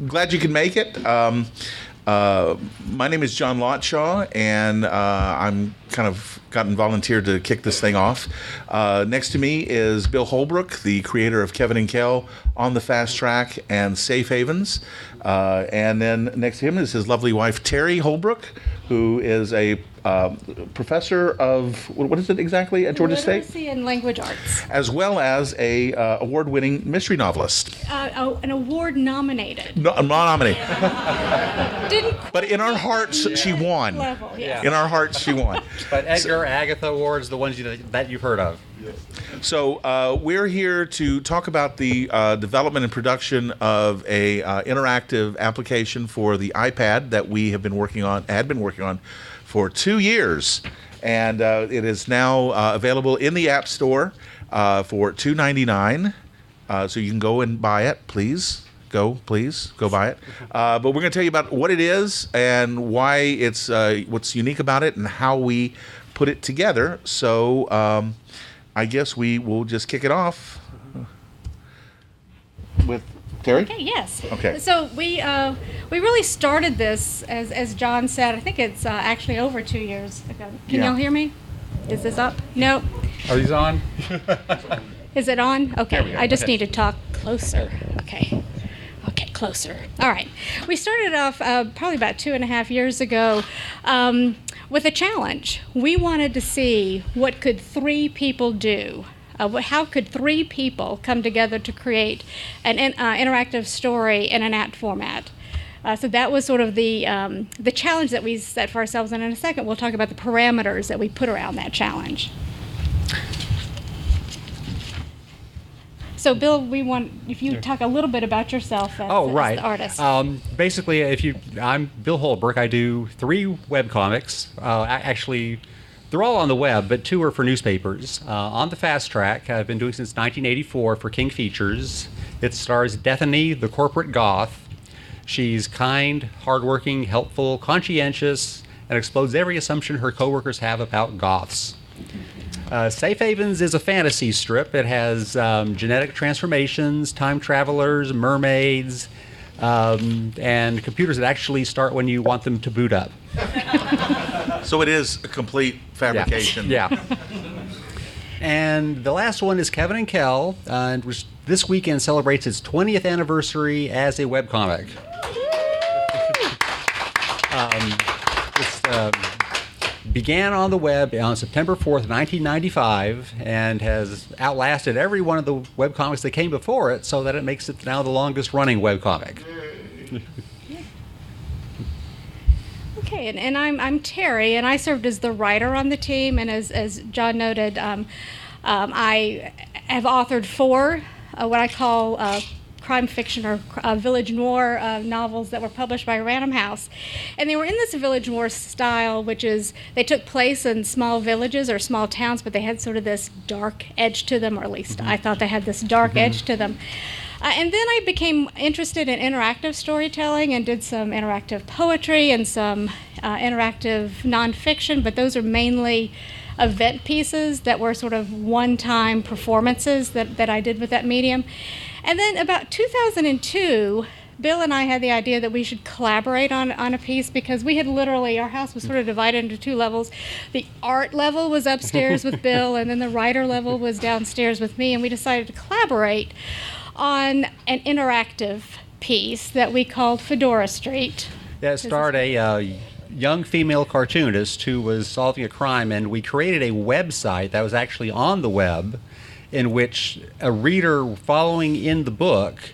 glad you could make it. My name is John Lotshaw, and I'm kind of gotten volunteered to kick this thing off. Next to me is Bill Holbrook, the creator of Kevin and Kell on the Fastrack and Safe Havens. And then next to him is his lovely wife, Teri Holbrook, who is a professor of, what is it exactly at Georgia State? Literacy and Language Arts. As well as a award-winning mystery novelist. An award-nominated. No, nominated. Didn't But in our hearts, she won. level, yeah. In our hearts, she won. But Edgar, Agatha Awards, the ones that you've heard of. So we're here to talk about the development and production of a interactive application for the iPad that we have been working on, for 2 years, and it is now available in the App Store for $2.99. So you can go and buy it, please. Go buy it. But we're going to tell you about what it is and why it's what's unique about it and how we put it together. So I guess we will just kick it off with Teri? Okay, yes. Okay. So we really started this, as John said, I think it's actually over 2 years ago. Can y'all hear me? Is this up? No. Are these on? Is it on? There we Okay. go. I just Okay. need to talk closer. Okay. Okay, closer. All right. We started off probably about 2.5 years ago with a challenge. We wanted to see what could 3 people do. How could 3 people come together to create an interactive story in an app format? So that was sort of the challenge that we set for ourselves. And in a second, we'll talk about the parameters that we put around that challenge. So, Bill, we want if you talk a little bit about yourself as, Oh, right. as the artist. Basically, I'm Bill Holbrook. I do 3 webcomics. Actually, they're all on the web, but 2 are for newspapers. On the Fastrack, I've been doing since 1984 for King Features. It stars Dethany, the corporate goth. She's kind, hardworking, helpful, conscientious, and explodes every assumption her coworkers have about goths. Safe Havens is a fantasy strip. It has genetic transformations, time travelers, mermaids, and computers that actually start when you want them to boot up. So it is a complete fabrication. Yeah. And the last one is Kevin and Kell, and which this weekend celebrates its 20th anniversary as a webcomic. Began on the web on September 4th, 1995, and has outlasted every one of the webcomics that came before it, so that it makes it now the longest running webcomic. Okay, and I'm Teri, and I served as the writer on the team, and as John noted, I have authored 4 what I call crime fiction or village noir novels that were published by Random House. And they were in this village noir style, which is they took place in small villages or small towns, but they had sort of this dark edge to them, or at least I thought they had this dark edge to them. And then I became interested in interactive storytelling and did some interactive poetry and some interactive nonfiction, but those are mainly event pieces that were sort of one-time performances that I did with that medium. And then about 2002, Bill and I had the idea that we should collaborate on a piece because we had literally, our house was sort of divided into 2 levels. The art level was upstairs with Bill, and then the writer level was downstairs with me, and we decided to collaborate on an interactive piece that we called Fedora Street. Yeah, it starred a young female cartoonist who was solving a crime, and we created a website that was actually on the web in which a reader following in the book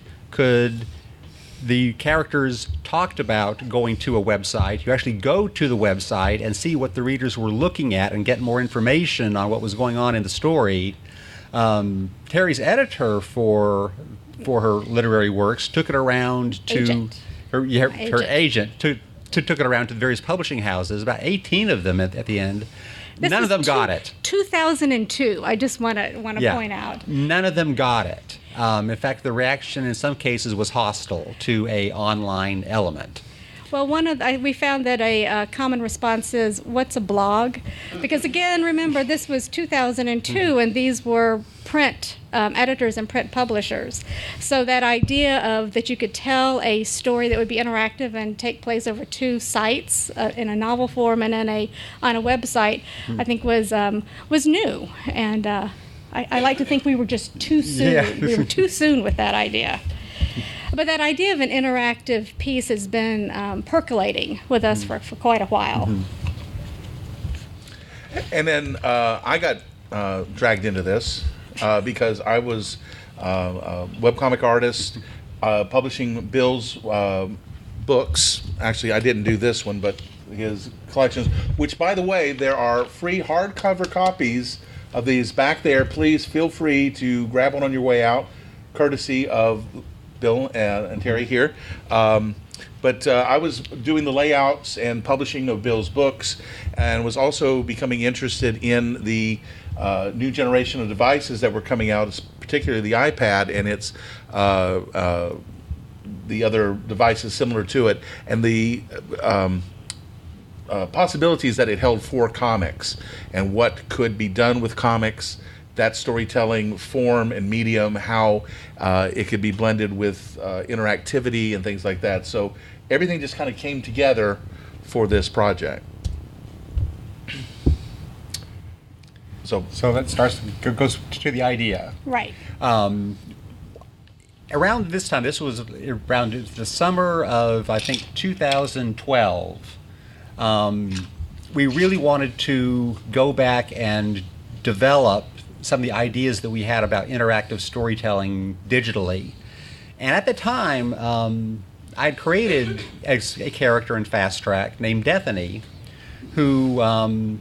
the characters talked about going to a website. You actually go to the website and see what the readers were looking at and get more information on what was going on in the story. Teri's editor for her literary works took it around to her agent took it around to the various publishing houses, about 18 of them at the end. None of them got it. 2002, I just want to point out. None of them got it. In fact, the reaction in some cases was hostile to a online element. Well, we found that a common response is, "What's a blog?" Because again, remember this was 2002, and these were print editors and print publishers. So that idea of that you could tell a story that would be interactive and take place over two sites in a novel form and on a website, I think was new. And I like to think we were just too soon. Yeah. We were too soon with that idea. But that idea of an interactive piece has been percolating with us for quite a while. And then I got dragged into this because I was a webcomic artist publishing Bill's books. Actually, I didn't do this one, but his collections, which, by the way, there are free hardcover copies of these back there. Please feel free to grab one on your way out, courtesy of Bill and Teri here. But I was doing the layouts and publishing of Bill's books, and was also becoming interested in the new generation of devices that were coming out, particularly the iPad and its the other devices similar to it, and the possibilities that it held for comics and what could be done with comics, that storytelling form and medium, how it could be blended with interactivity and things like that. So everything just kind of came together for this project. So that goes to the idea. Right. Around this time, this was around the summer of, I think, 2012, we really wanted to go back and develop some of the ideas that we had about interactive storytelling digitally. And at the time, I'd created a character in Fastrack named Dethany, who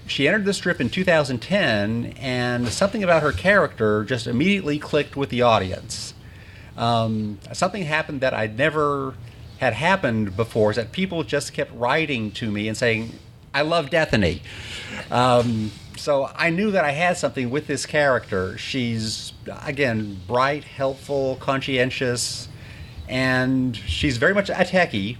she entered the strip in 2010, and something about her character just immediately clicked with the audience. Something happened that I'd never had happened before, is that people just kept writing to me and saying, "I love Dethany." So I knew that I had something with this character. She's, again, bright, helpful, conscientious, and she's very much a techie,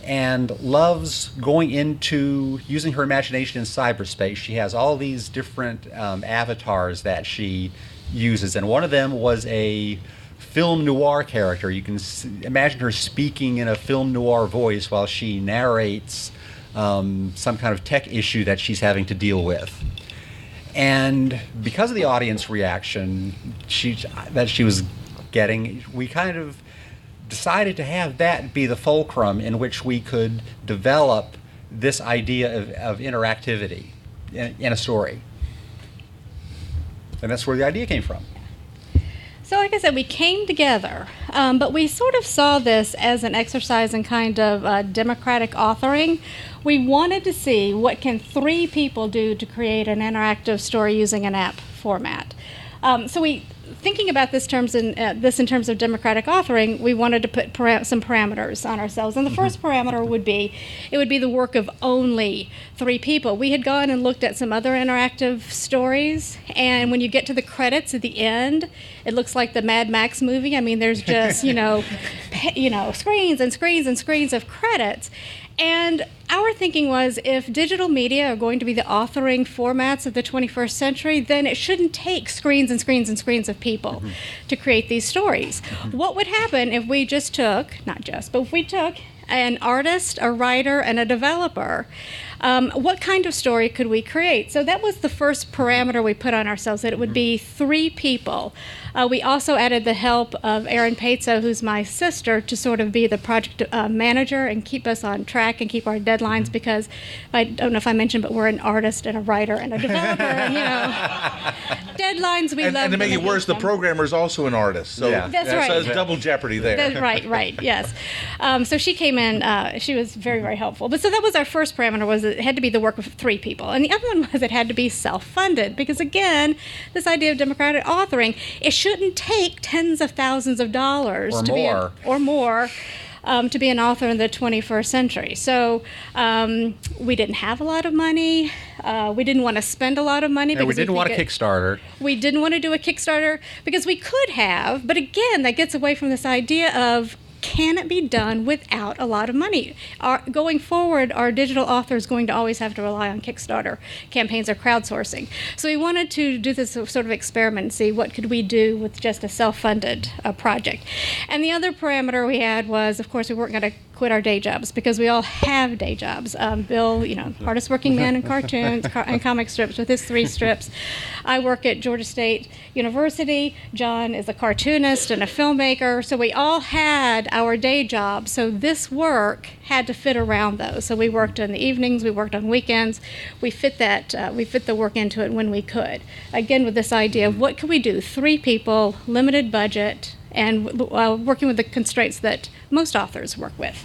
and loves going into using her imagination in cyberspace. She has all these different avatars that she uses, and one of them was a film noir character. You can imagine her speaking in a film noir voice while she narrates some kind of tech issue that she's having to deal with. And because of the audience reaction that she was getting, we kind of decided to have that be the fulcrum in which we could develop this idea of interactivity in a story. And that's where the idea came from. So like I said, we came together, but we sort of saw this as an exercise in kind of democratic authoring. We wanted to see what can 3 people do to create an interactive story using an app format. Thinking about this in terms of democratic authoring, we wanted to put some parameters on ourselves. And the first parameter would be the work of only 3 people. We had gone and looked at some other interactive stories, and when you get to the credits at the end, it looks like the Mad Max movie. I mean, there's just screens and screens and screens of credits. And our thinking was, if digital media are going to be the authoring formats of the 21st century, then it shouldn't take screens and screens and screens of people to create these stories. What would happen if we if we took an artist, a writer, and a developer? What kind of story could we create? So that was the first parameter we put on ourselves, that it would be 3 people. We also added the help of Erin Pazzo, who's my sister, to sort of be the project manager and keep us on track and keep our deadlines, because I don't know if I mentioned, but we're an artist and a writer and a developer, and deadlines we love. And to make it worse, the programmer is also an artist. So That's right. So it's double jeopardy there. Right, yes. So she came in, she was very, very helpful. But so that was our first parameter, was it had to be the work of 3 people. And the other one was it had to be self-funded, because again, this idea of democratic authoring, it shouldn't take tens of thousands of dollars to be an author in the 21st century. So we didn't have a lot of money. We didn't want to spend a lot of money. And we didn't want a Kickstarter. We didn't want to do a Kickstarter because we could have, but again, that gets away from this idea of can it be done without a lot of money? Going forward, our digital author is going to always have to rely on Kickstarter campaigns or crowdsourcing. So we wanted to do this sort of experiment and see what could we do with just a self-funded project. And the other parameter we had was, of course, we weren't going to quit our day jobs because we all have day jobs. Bill, hardest working man in cartoons and comic strips with his 3 strips. I work at Georgia State University. John is a cartoonist and a filmmaker. So we all had our day jobs. So this work had to fit around those. So we worked in the evenings, we worked on weekends. We fit the work into it when we could. Again, with this idea of what could we do? 3 people, limited budget, and working with the constraints that most authors work with.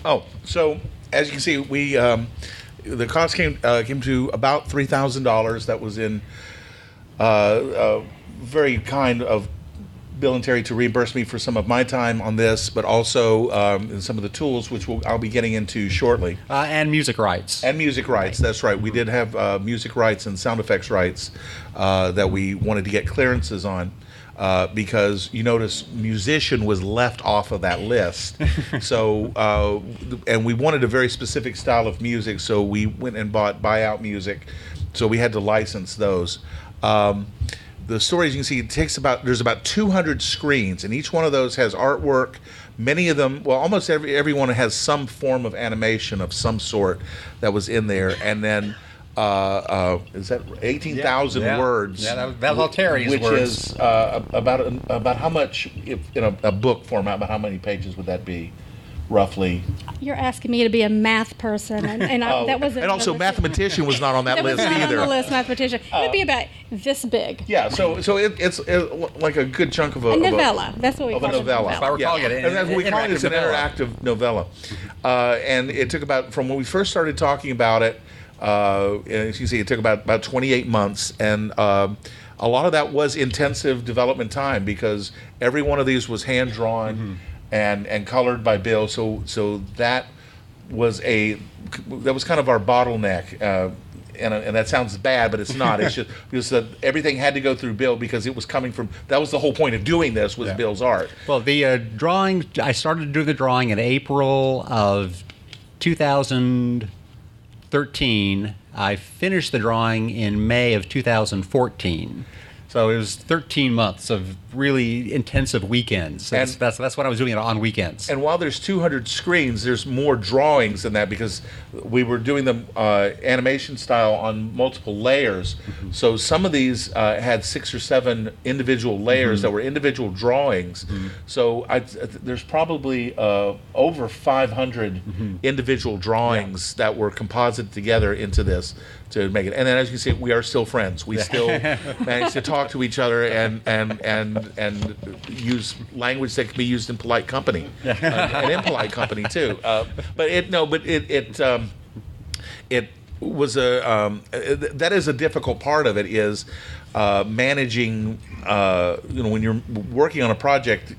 Oh, so as you can see, we the cost came to about $3,000. That was in very kind of Bill and Teri to reimburse me for some of my time on this, but also some of the tools, which I'll be getting into shortly. And music rights. And music rights, that's right. We did have music rights and sound effects rights that we wanted to get clearances on. Because you notice musician was left off of that list. So, and we wanted a very specific style of music, so we went and bought buyout music. So we had to license those. The story, as you can see, there's about 200 screens, and each one of those has artwork. Many of them, well, almost everyone has some form of animation of some sort that was in there, and then is that 18,000 words? Yeah, that's all Teri's which words. Is about how much, if in a book format, about how many pages would that be, roughly? You're asking me to be a math person, and that wasn't. And also, mathematician was not on that list was not either. On the list, mathematician. It'd be about this big. Yeah, so it's like a good chunk of a novella. That's what we call it. Novella. That's why we're calling it. And we call it an interactive novella. And it took from when we first started talking about it. As you see, it took about 28 months, and a lot of that was intensive development time because every one of these was hand drawn and colored by Bill. So that was kind of our bottleneck. And that sounds bad, but it's not. It's just because everything had to go through Bill because it was coming from. That was the whole point of doing this was Bill's art. Well, the drawing. I started to do the drawing in April of 2013. I finished the drawing in May of 2014. So it was 13 months of really intensive weekends. That's what I was doing on weekends. And while there's 200 screens, there's more drawings than that because we were doing them animation style on multiple layers. So some of these had 6 or 7 individual layers that were individual drawings. So there's probably over 500 individual drawings that were composited together into this to make it. And then, as you can see, we are still friends. We still manage to talk to each other and use language that can be used in polite company and impolite company too. But it was that is a difficult part of it is managing. When you're working on a project,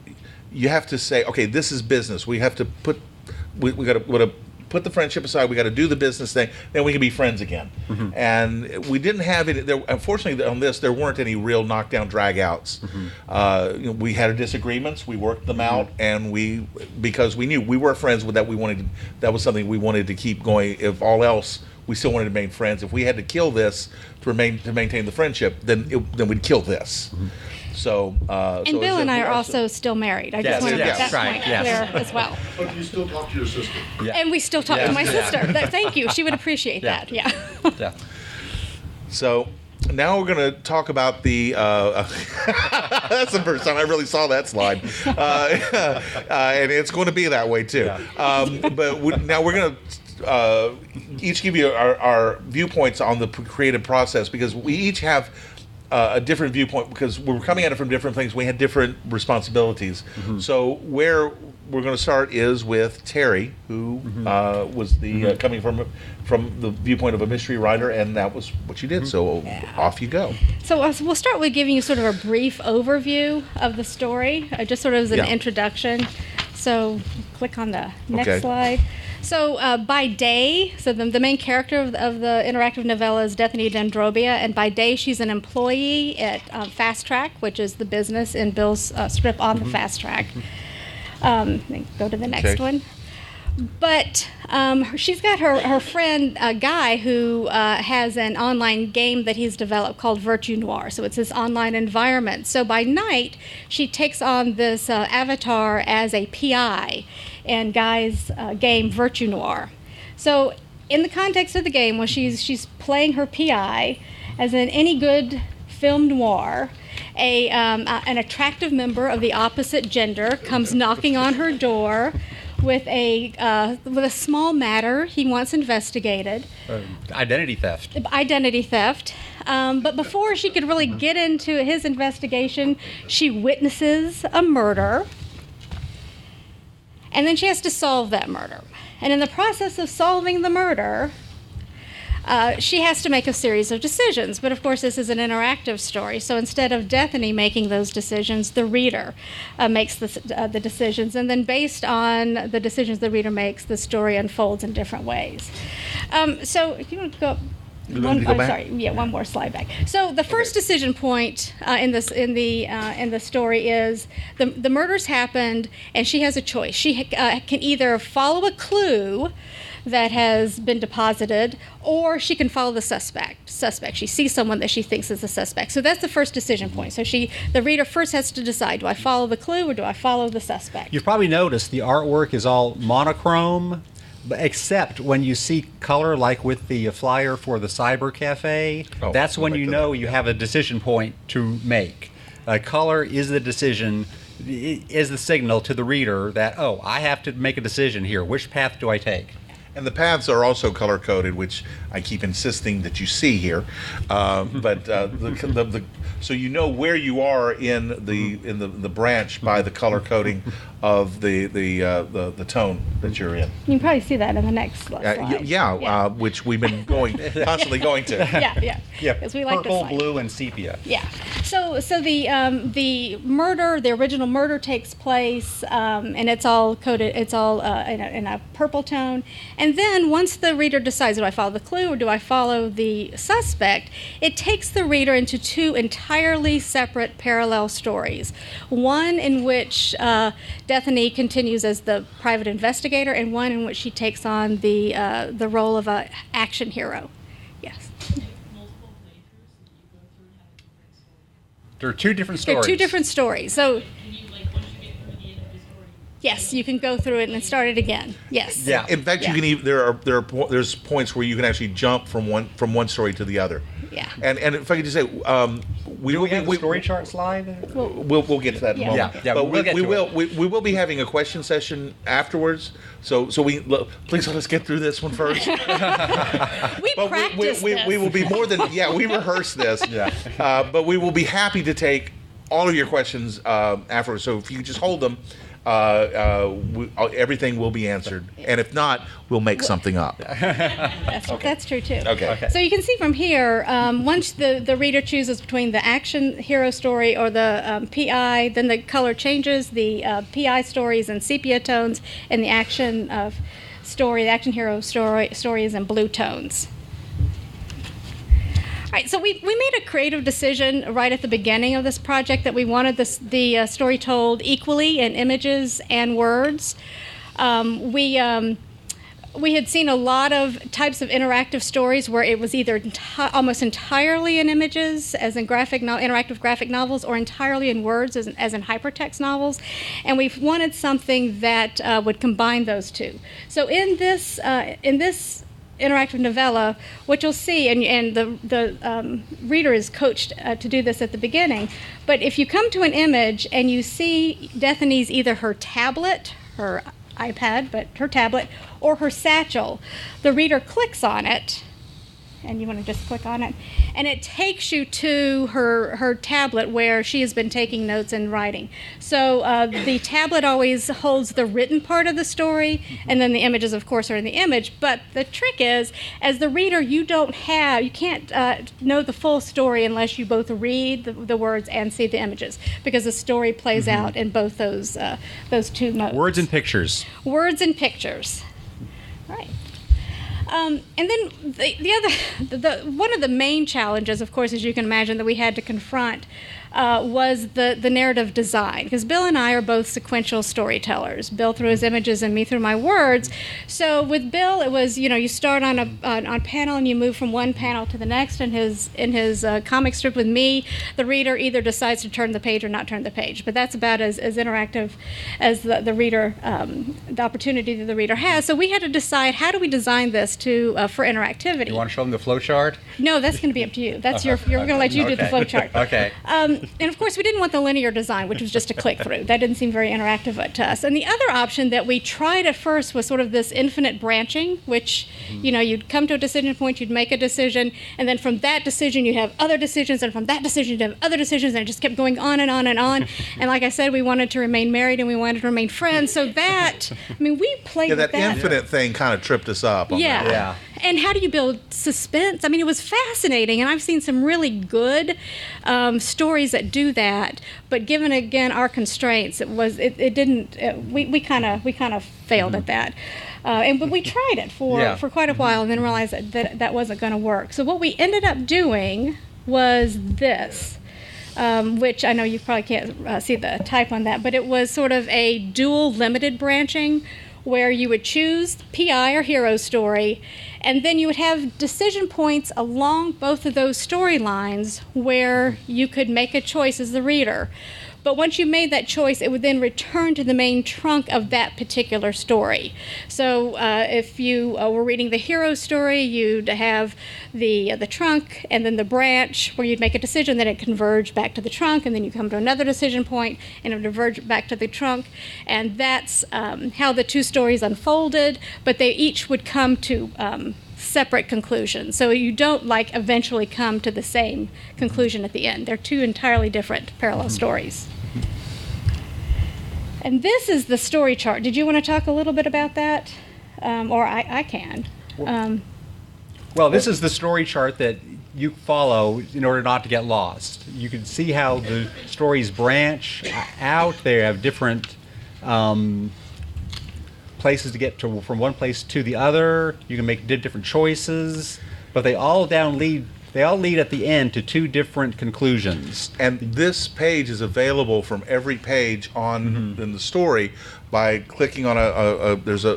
you have to say, okay, this is business. We have to put we got to put the friendship aside. We got to do the business thing. Then we can be friends again. And we didn't have it. Unfortunately, on this, there weren't any real knockdown drag-outs. We had our disagreements. We worked them out, and because we knew we were friends with that. That was something we wanted to keep going. If all else, we still wanted to remain friends. If we had to kill this to maintain the friendship, then we'd kill this. So, and Bill and I are also still married. I just want to make that point clear as well. But you still talk to your sister. And we still talk to my sister. Thank you. She would appreciate that. Yeah. So now we're going to talk about the. That's the first time I really saw that slide, and it's going to be that way too. But now we're going to each give you our viewpoints on the creative process because we each have. A different viewpoint because we were coming at it from different things. We had different responsibilities. So where we're going to start is with Teri, who was the coming from the viewpoint of a mystery writer, and that was what you did. So off you go. So we'll start with giving you sort of a brief overview of the story, just sort of as an introduction. So click on the next Okay. slide. So by day, so the main character of the interactive novella is Dethany Dendrobia, and by day she's an employee at Fastrack, which is the business in Bill's strip on the Fastrack. Go to the next Okay. one. But she's got her friend, Guy, who has an online game that he's developed called Virtu Noir. So it's this online environment. So by night, she takes on this avatar as a PI in Guy's game Virtu Noir. So in the context of the game, when she's playing her PI, as in any good film noir, an attractive member of the opposite gender comes knocking on her door with a small matter he wants investigated. Identity theft. Identity theft. But before she could really get into his investigation, she witnesses a murder. And then she has to solve that murder. And in the process of solving the murder, she has to make a series of decisions. But of course, this is an interactive story. So instead of Dethany making those decisions, the reader makes the decisions. And then based on the decisions the reader makes, the story unfolds in different ways. So if you want to go... want to go back? Sorry, yeah, one more slide back. So the first decision point in the story is the murder's happened, and she has a choice. She can either follow a clue that has been deposited, or she can follow the suspect. She sees someone that she thinks is the suspect. So that's the first decision point. So the reader first has to decide: do I follow the clue or do I follow the suspect? You've probably noticed the artwork is all monochrome, except when you see color, like with the flyer for the Cyber Cafe. Oh, that's when back you to know that, you yeah. have a decision point to make. Color is the decision, is the signal to the reader that, oh, I have to make a decision here. Which path do I take? And the paths are also color coded, which I keep insisting that you see here. So you know where you are in the branch by the color coding of the tone that you're in. You can probably see that in the next slide. Which we've been constantly going to. Yeah. Because we like purple, the slide. blue, and sepia. Yeah. So the murder, the original murder takes place, and it's all coded. It's all in a purple tone. And then once the reader decides, do I follow the clue or do I follow the suspect? It takes the reader into two entirely separate parallel stories. One in which Dethany continues as the private investigator, and one in which she takes on the role of an action hero. Yes. There are two different They're stories. two different stories. So yes, you can go through it and start it again. Yes. Yeah. In fact, you can even there's points where you can actually jump from one story to the other. Yeah. And if I could just say, Do we have a story chart slide? We'll get to that in a Yeah. moment. Yeah, but we'll get to we will be having a question session afterwards. So please let us get through this one first. We practiced we this. will be more than we rehearsed this. Yeah. But we will be happy to take all of your questions afterwards. So if you just hold them, everything will be answered. And if not, we'll make something up. That's true too. Okay. So you can see from here, once the reader chooses between the action hero story or the PI, then the color changes. The PI story is in sepia tones, and the action hero story is in blue tones. All right, so we made a creative decision right at the beginning of this project that we wanted the story told equally in images and words. We had seen a lot of types of interactive stories where it was either almost entirely in images, as in interactive graphic novels, or entirely in words, as in hypertext novels. And we wanted something that would combine those two. So in this interactive novella, what you'll see, and the reader is coached to do this at the beginning, but if you come to an image and you see Dethany's either her tablet, her iPad, but her tablet, or her satchel, the reader clicks on it, and you want to just click on it, and it takes you to her tablet where she has been taking notes and writing. So the tablet always holds the written part of the story, and then the images, of course, are in the image. But the trick is, as the reader, you can't know the full story unless you both read the words and see the images, because the story plays out in both those two modes. Words and pictures. Words and pictures. Right. And then one of the main challenges, of course, as you can imagine, that we had to confront was the narrative design, because Bill and I are both sequential storytellers. Bill through his images and me through my words. So with Bill, it was, you start on a panel and you move from one panel to the next. In his comic strip with me, the reader either decides to turn the page or not turn the page. But that's about as interactive as the reader, the opportunity that the reader has. So we had to decide, how do we design this for interactivity? You want to show them the flow chart? No, that's going to be up to you. That's we're going to let you do the flow chart. Okay. And of course, we didn't want the linear design, which was just a click through. That didn't seem very interactive to us. And the other option that we tried at first was sort of this infinite branching, which, you'd come to a decision point, you'd make a decision, and then from that decision, you'd have other decisions, and from that decision, you'd have other decisions, and it just kept going on and on and on. And like I said, we wanted to remain married and we wanted to remain friends. So that, we played with that. That infinite thing kind of tripped us up. On yeah. That. Yeah. And how do you build suspense? It was fascinating, and I've seen some really good stories that do that. But given again our constraints, we kind of failed at that. But we tried it for quite a while, and then realized that wasn't going to work. So what we ended up doing was this. Which I know you probably can't see the type on that, but it was sort of a dual limited branching, where you would choose PI or hero story, and then you would have decision points along both of those storylines where you could make a choice as the reader. But once you made that choice, it would then return to the main trunk of that particular story. So if you were reading the hero story, you'd have the trunk and then the branch where you'd make a decision, then it converged back to the trunk, and then you come to another decision point and it would diverge back to the trunk. And that's how the two stories unfolded, but they each would come to separate conclusions. So you don't eventually come to the same conclusion at the end. They're two entirely different parallel stories. And this is the story chart. Did you want to talk a little bit about that? Or I can. Well, this is the story chart that you follow in order not to get lost. You can see how the stories branch out. They have different places to get to from one place to the other. You can make different choices, but they all lead at the end to two different conclusions. And this page is available from every page in the story by clicking on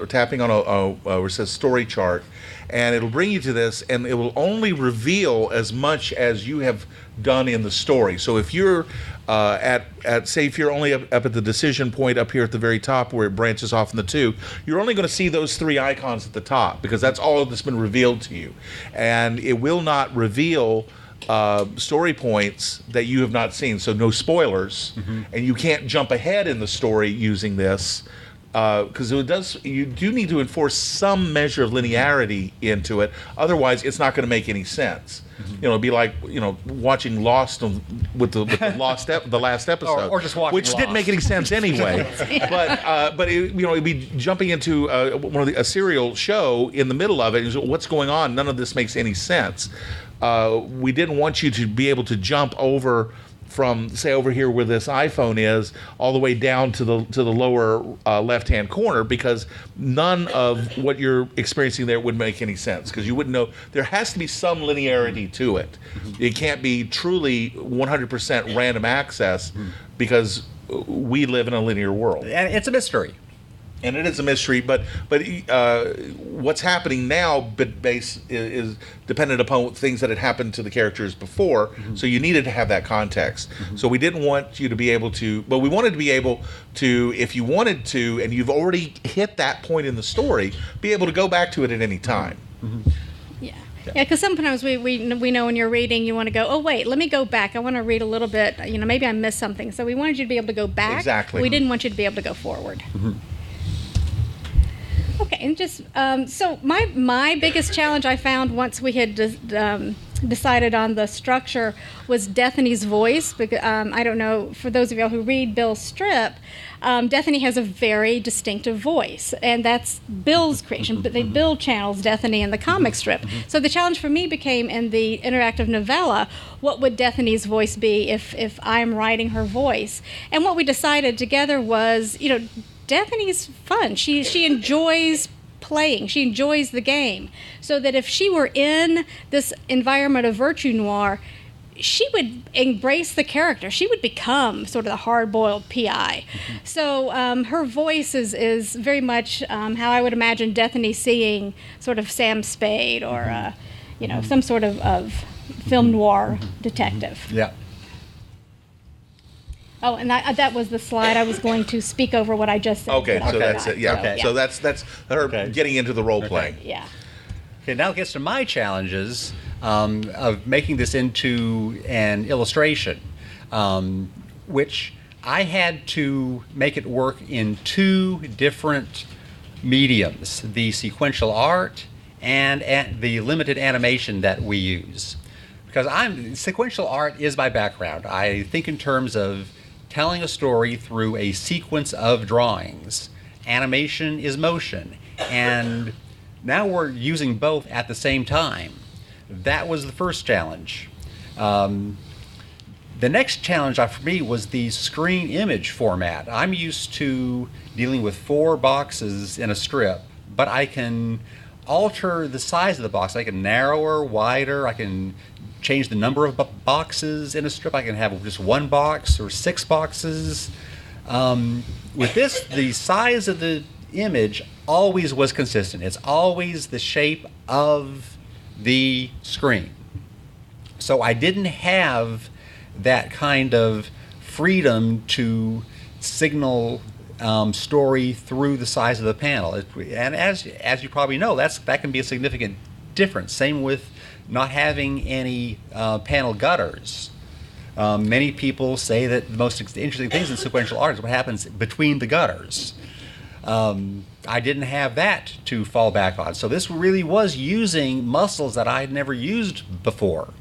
tapping on a where it says story chart, and it'll bring you to this, and it will only reveal as much as you have done in the story. So if you're if you're only up at the decision point up here at the very top where it branches off in the two, you're only going to see those three icons at the top, because that's all that's been revealed to you. And it will not reveal story points that you have not seen, so no spoilers, and you can't jump ahead in the story using this, because you do need to enforce some measure of linearity into it. Otherwise, it's not going to make any sense. It'd be like watching Lost with the last episode, or just watching which Lost. Didn't make any sense anyway. But it'd be jumping into a serial show in the middle of it. And what's going on? None of this makes any sense. We didn't want you to be able to jump over from, say, over here where this iPhone is, all the way down to the lower left-hand corner, because none of what you're experiencing there would make any sense, because you wouldn't know. There has to be some linearity to it. It can't be truly 100% random access, because we live in a linear world. And it's a mystery. And it is a mystery, but what's happening now is dependent upon things that had happened to the characters before, so you needed to have that context. So we didn't want you to be able to, but we wanted to be able to, if you wanted to, and you've already hit that point in the story, be able to go back to it at any time. Yeah, because sometimes we know when you're reading, you want to go, oh, wait, let me go back. I want to read a little bit. Maybe I missed something. So we wanted you to be able to go back. Exactly. We didn't want you to be able to go forward. Okay, and just so my biggest challenge I found once we had decided on the structure was Dethany's voice. Because I don't know, for those of y'all who read Bill's strip, Dethany has a very distinctive voice, and that's Bill's creation. But Bill channels Dethany in the comic strip. So the challenge for me became in the interactive novella, what would Dethany's voice be if I'm writing her voice? And what we decided together was, Dethany's fun. She enjoys playing. She enjoys the game. So that if she were in this environment of Virtu Noir, she would embrace the character. She would become sort of the hard-boiled PI. So her voice is very much how I would imagine Dethany seeing sort of Sam Spade or some sort of film noir detective. Yeah. Oh, and that was the slide I was going to speak over what I just said. Okay, so that's it. Yeah. Okay. So that's her getting into the role playing. Yeah. Okay, now it gets to my challenges of making this into an illustration, which I had to make it work in two different mediums, the sequential art and the limited animation that we use. Because sequential art is my background. I think in terms of telling a story through a sequence of drawings. Animation is motion, and now we're using both at the same time. That was the first challenge. The next challenge for me was the screen image format. I'm used to dealing with 4 boxes in a strip, but I can alter the size of the box. I can narrower, wider, I can change the number of boxes in a strip. I can have just 1 box or 6 boxes. With this, the size of the image always was consistent. It's always the shape of the screen. So I didn't have that kind of freedom to signal story through the size of the panel. And as you probably know, that can be a significant difference. Same with not having any panel gutters. Many people say that the most interesting things in sequential art is what happens between the gutters. I didn't have that to fall back on. So this really was using muscles that I had never used before.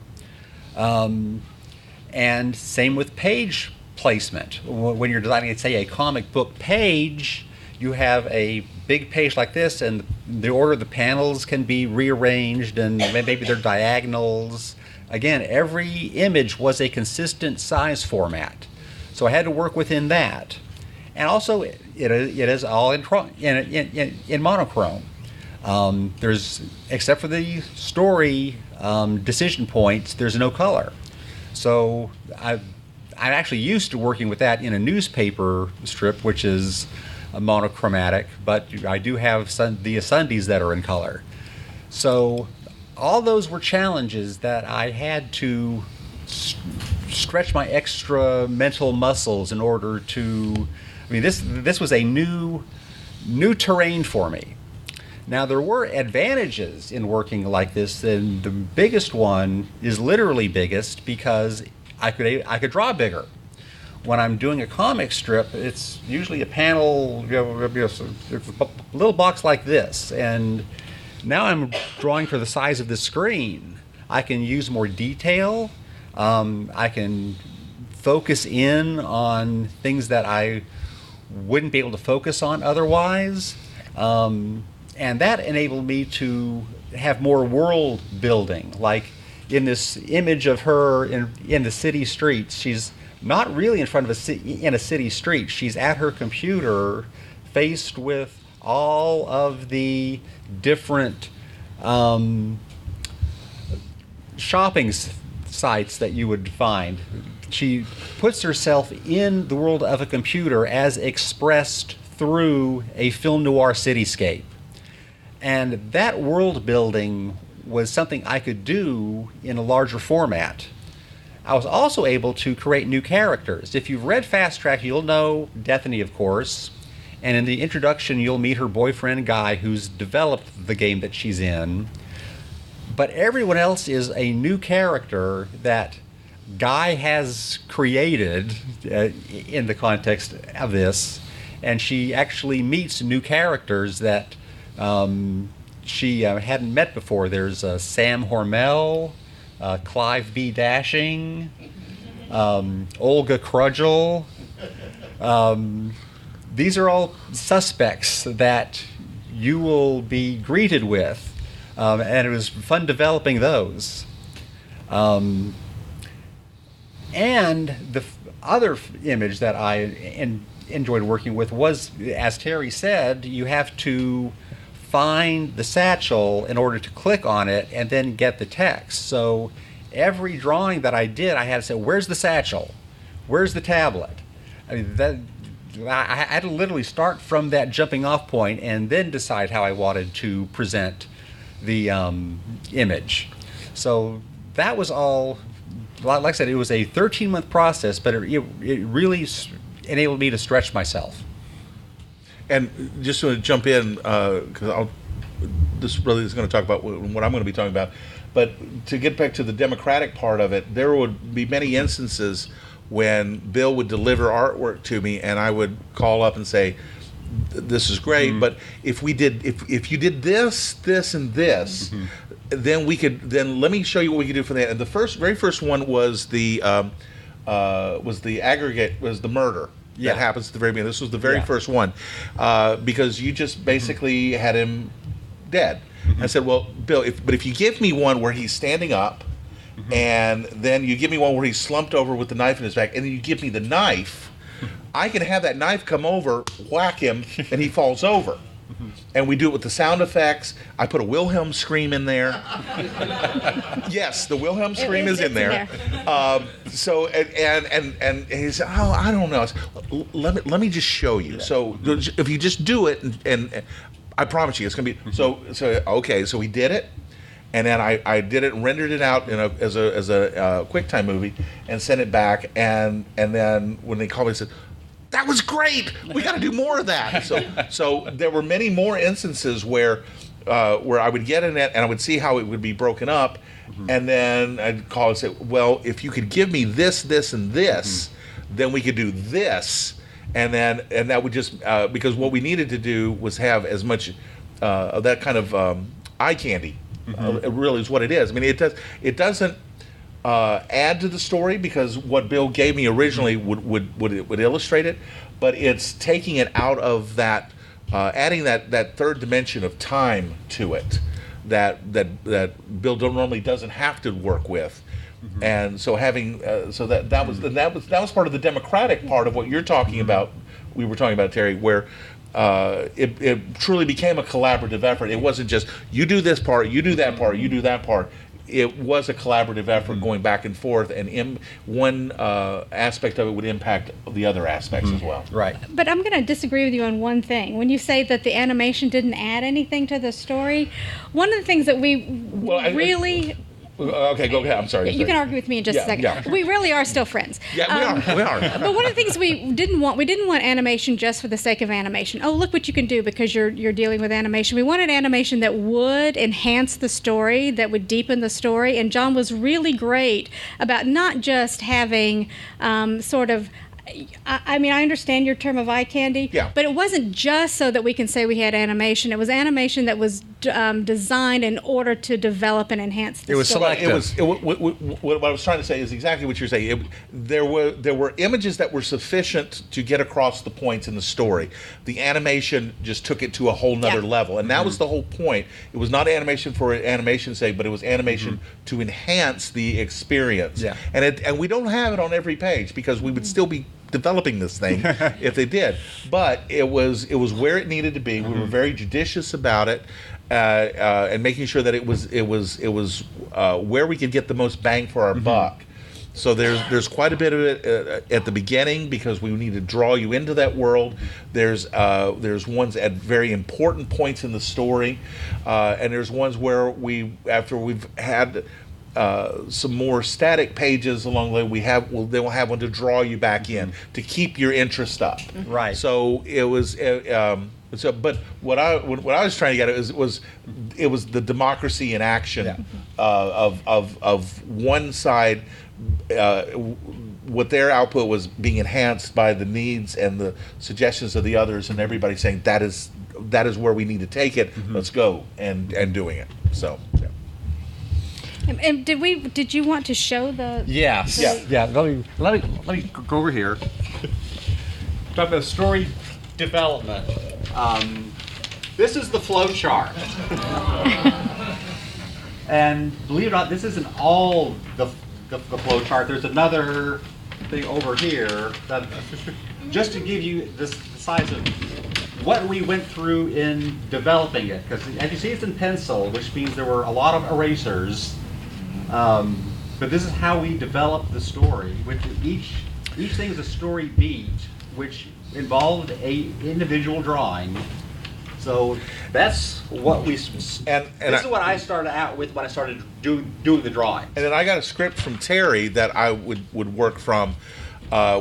And same with page placement. When you're designing, say, a comic book page, you have a big page like this, and the order of the panels can be rearranged, and maybe they're diagonals. Again, every image was a consistent size format, so I had to work within that. And also, it is all in monochrome. There's, except for the story decision points, there's no color. So I'm actually used to working with that in a newspaper strip, which is monochromatic, but I do have the attendees that are in color. So all those were challenges that I had to stretch my extra mental muscles in order to. I mean, this was a new terrain for me. Now, there were advantages in working like this, and the biggest one is literally biggest because I could draw bigger. When I'm doing a comic strip, it's usually a panel, a little box like this, and now I'm drawing for the size of the screen. I can use more detail. I can focus in on things that I wouldn't be able to focus on otherwise. And that enabled me to have more world building. Like in this image of her in the city streets, she's not really in front of in a city street. She's at her computer, faced with all of the different shopping sites that you would find. She puts herself in the world of a computer as expressed through a film noir cityscape. And that world building was something I could do in a larger format. I was also able to create new characters. If you've read Fastrack, you'll know Dethany, of course. And in the introduction, you'll meet her boyfriend, Guy, who's developed the game that she's in. But everyone else is a new character that Guy has created in the context of this. And she actually meets new characters that She hadn't met before. There's Sam Hormel, Clive B. Dashing, Olga Crudgel. These are all suspects that you will be greeted with, and it was fun developing those. And the other image that I enjoyed working with was, as Teri said, you have to find the satchel in order to click on it and then get the text. So every drawing that I did, I had to say, where's the satchel? Where's the tablet? I mean, I had to literally start from that jumping off point and then decide how I wanted to present the image. So that was all, like I said, it was a 13-month process, but it really enabled me to stretch myself. And just to jump in, because this really is going to talk about what I'm going to be talking about, but to get back to the democratic part of it, there would be many instances when Bill would deliver artwork to me, and I would call up and say, "This is great, but if you did this, this, and this, then we could. Then let me show you what we could do for that." And the very first one was the aggregate, was the murder. That happens at the very beginning. This was the very first one, because you just basically had him dead. I said, well, Bill, if you give me one where he's standing up, and then you give me one where he's slumped over with the knife in his back, and then you give me the knife, I can have that knife come over, whack him, and he falls over. And we do it with the sound effects. I put a Wilhelm scream in there. Yes, the Wilhelm scream is in there. So and he said, "Oh, I don't know. Let me just show you." So if you just do it, and I promise you, it's gonna be so. Okay, so we did it, and then I did it and rendered it out as a QuickTime movie and sent it back. And then when they called me, they said, "That was great. We got to do more of that." So there were many more instances where I would get in it and I would see how it would be broken up, and then I'd call and say, "Well, if you could give me this, this, and this, then we could do this," and that would just because what we needed to do was have as much of that kind of eye candy. Really is what it is. I mean, it doesn't. Add to the story because what Bill gave me originally would illustrate it, but it's taking it out of that, adding that third dimension of time to it that Bill normally doesn't have to work with, and so having that was part of the democratic part of what you're talking about. We were talking about, Teri, where it truly became a collaborative effort. It wasn't just you do this part, you do that part, you do that part. It was a collaborative effort going back and forth, and one aspect of it would impact the other aspects as well. Right. But I'm going to disagree with you on one thing. When you say that the animation didn't add anything to the story, one of the things that we Okay, go ahead. I'm sorry. You can argue with me in just a second. Yeah. We really are still friends. Yeah, we are. But one of the things we didn't want animation just for the sake of animation. Oh, look what you can do because you're dealing with animation. We wanted animation that would enhance the story, that would deepen the story. And John was really great about not just having sort of. I mean, I understand your term of eye candy, but it wasn't just so that we can say we had animation. It was animation that was designed in order to develop and enhance the story. What I was trying to say is exactly what you're saying. There were images that were sufficient to get across the points in the story. The animation just took it to a whole nother level, and that was the whole point. It was not animation for animation's sake, but it was animation to enhance the experience. Yeah. And we don't have it on every page because we would still be developing this thing if they did, but it was where it needed to be. We were very judicious about it, and making sure that it was where we could get the most bang for our buck. So there's quite a bit of it at the beginning because we need to draw you into that world. There's ones at very important points in the story, and there's ones where after we've had some more static pages along the way, they will have one to draw you back in to keep your interest up. Right. So it was. But what I was trying to get at was the democracy in action of one side what their output was being enhanced by the needs and the suggestions of the others, and everybody saying that is where we need to take it. Let's go and doing it. So. Yeah. And did you want to show the? Yes. Yeah. Let me go over here. Talk about story development. This is the flow chart. And believe it or not, this isn't all the flow chart. There's another thing over here that just to give you the size of what we went through in developing it. Because as you see, it's in pencil, which means there were a lot of erasers. But this is how we developed the story. Which each thing is a story beat, which involved a individual drawing. So that's what we. This is what I started out with when I started doing the drawing. And then I got a script from Teri that I would work from,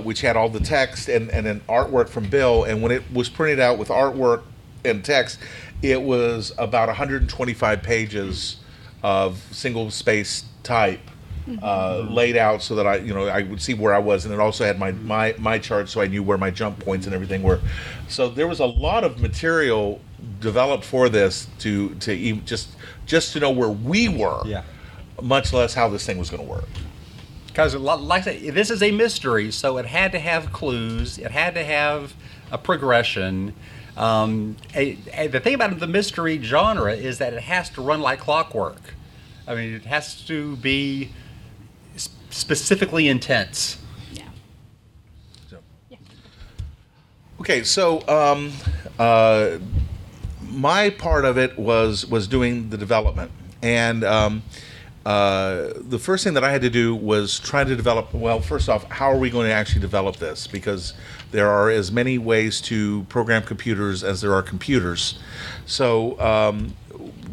which had all the text and then artwork from Bill. And when it was printed out with artwork and text, it was about 125 pages of single space type laid out so that I would see where I was, and it also had my chart so I knew where my jump points and everything were. So there was a lot of material developed for this to even just to know where we were, much less how this thing was going to work. Because, like I said, this is a mystery, so it had to have clues. It had to have a progression. The thing about the mystery genre is that it has to run like clockwork. I mean, it has to be specifically intense. Yeah. Okay, so my part of it was doing the development, and the first thing that I had to do was try to develop. Well, first off, how are we going to actually develop this? Because there are as many ways to program computers as there are computers. So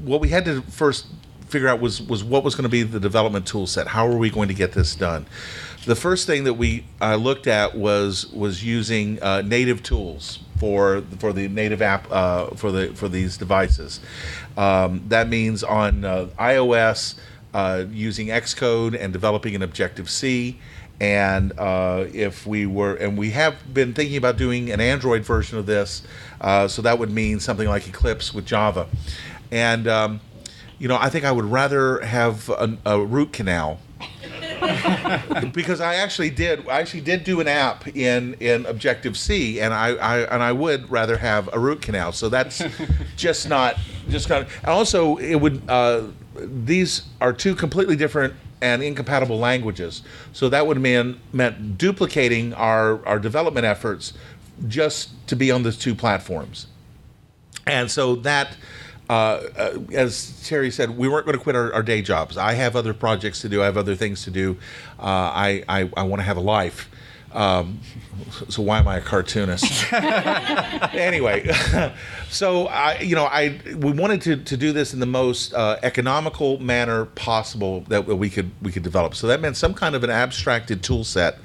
what we had to first figure out was what was going to be the development tool set. How are we going to get this done? The first thing that we looked at was using native tools for the native app for these devices. That means on iOS using Xcode and developing an Objective-C. And we have been thinking about doing an Android version of this, so that would mean something like Eclipse with Java. And I think I would rather have a root canal because I actually did do an app in Objective-C, and I would rather have a root canal. So that's just kind of. And also, it would. These are two completely different and incompatible languages. So that would meant duplicating our development efforts just to be on those two platforms. And so that, as Teri said, we weren't going to quit our day jobs. I have other projects to do. I have other things to do. I want to have a life. So why am I a cartoonist? Anyway, so we wanted to do this in the most economical manner possible that we could develop. So that meant some kind of an abstracted tool set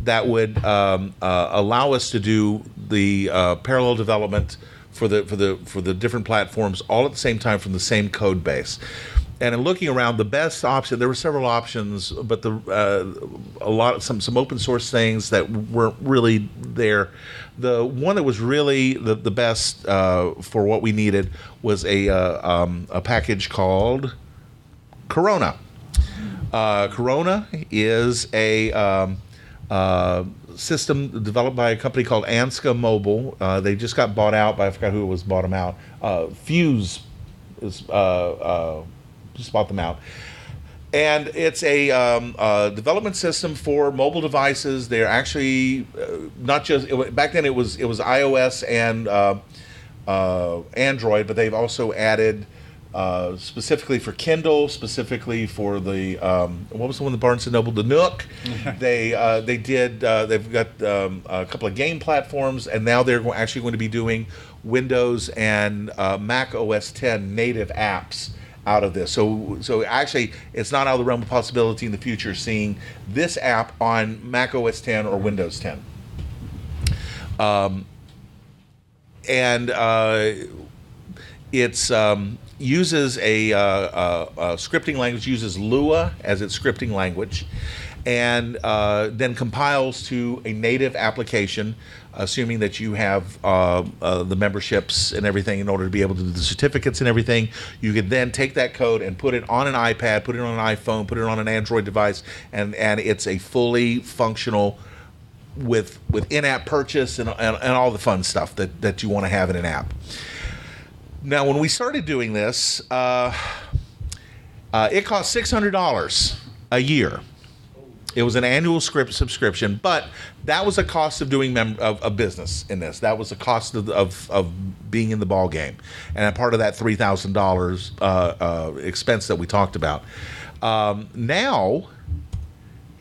that would allow us to do the parallel development for the different platforms all at the same time from the same code base. And in looking around, the best option, there were several options, but some open source things that weren't really there. The one that was really the best for what we needed was a package called Corona. Corona is a system developed by a company called Anska Mobile. They just got bought out by, I forgot who bought them out. Fuse is just bought them out. And it's a development system for mobile devices. They're actually not just, back then it was iOS and Android, but they've also added specifically for Kindle, specifically for the what was the one that Barnes & Noble, the Nook. They've got a couple of game platforms, and now they're actually going to be doing Windows and Mac OS X native apps out of this. So actually, it's not out of the realm of possibility in the future seeing this app on Mac OS X or Windows 10. It's uses a scripting language, uses Lua as its scripting language, and then compiles to a native application, assuming that you have the memberships and everything in order to be able to do the certificates and everything. You could then take that code and put it on an iPad, put it on an iPhone, put it on an Android device, and it's a fully functional with in-app purchase and all the fun stuff that you want to have in an app. Now, when we started doing this, it cost $600 a year. It was an annual subscription, but that was a cost of doing a business in this. That was the cost of being in the ball game, and a part of that $3,000 expense that we talked about. Now,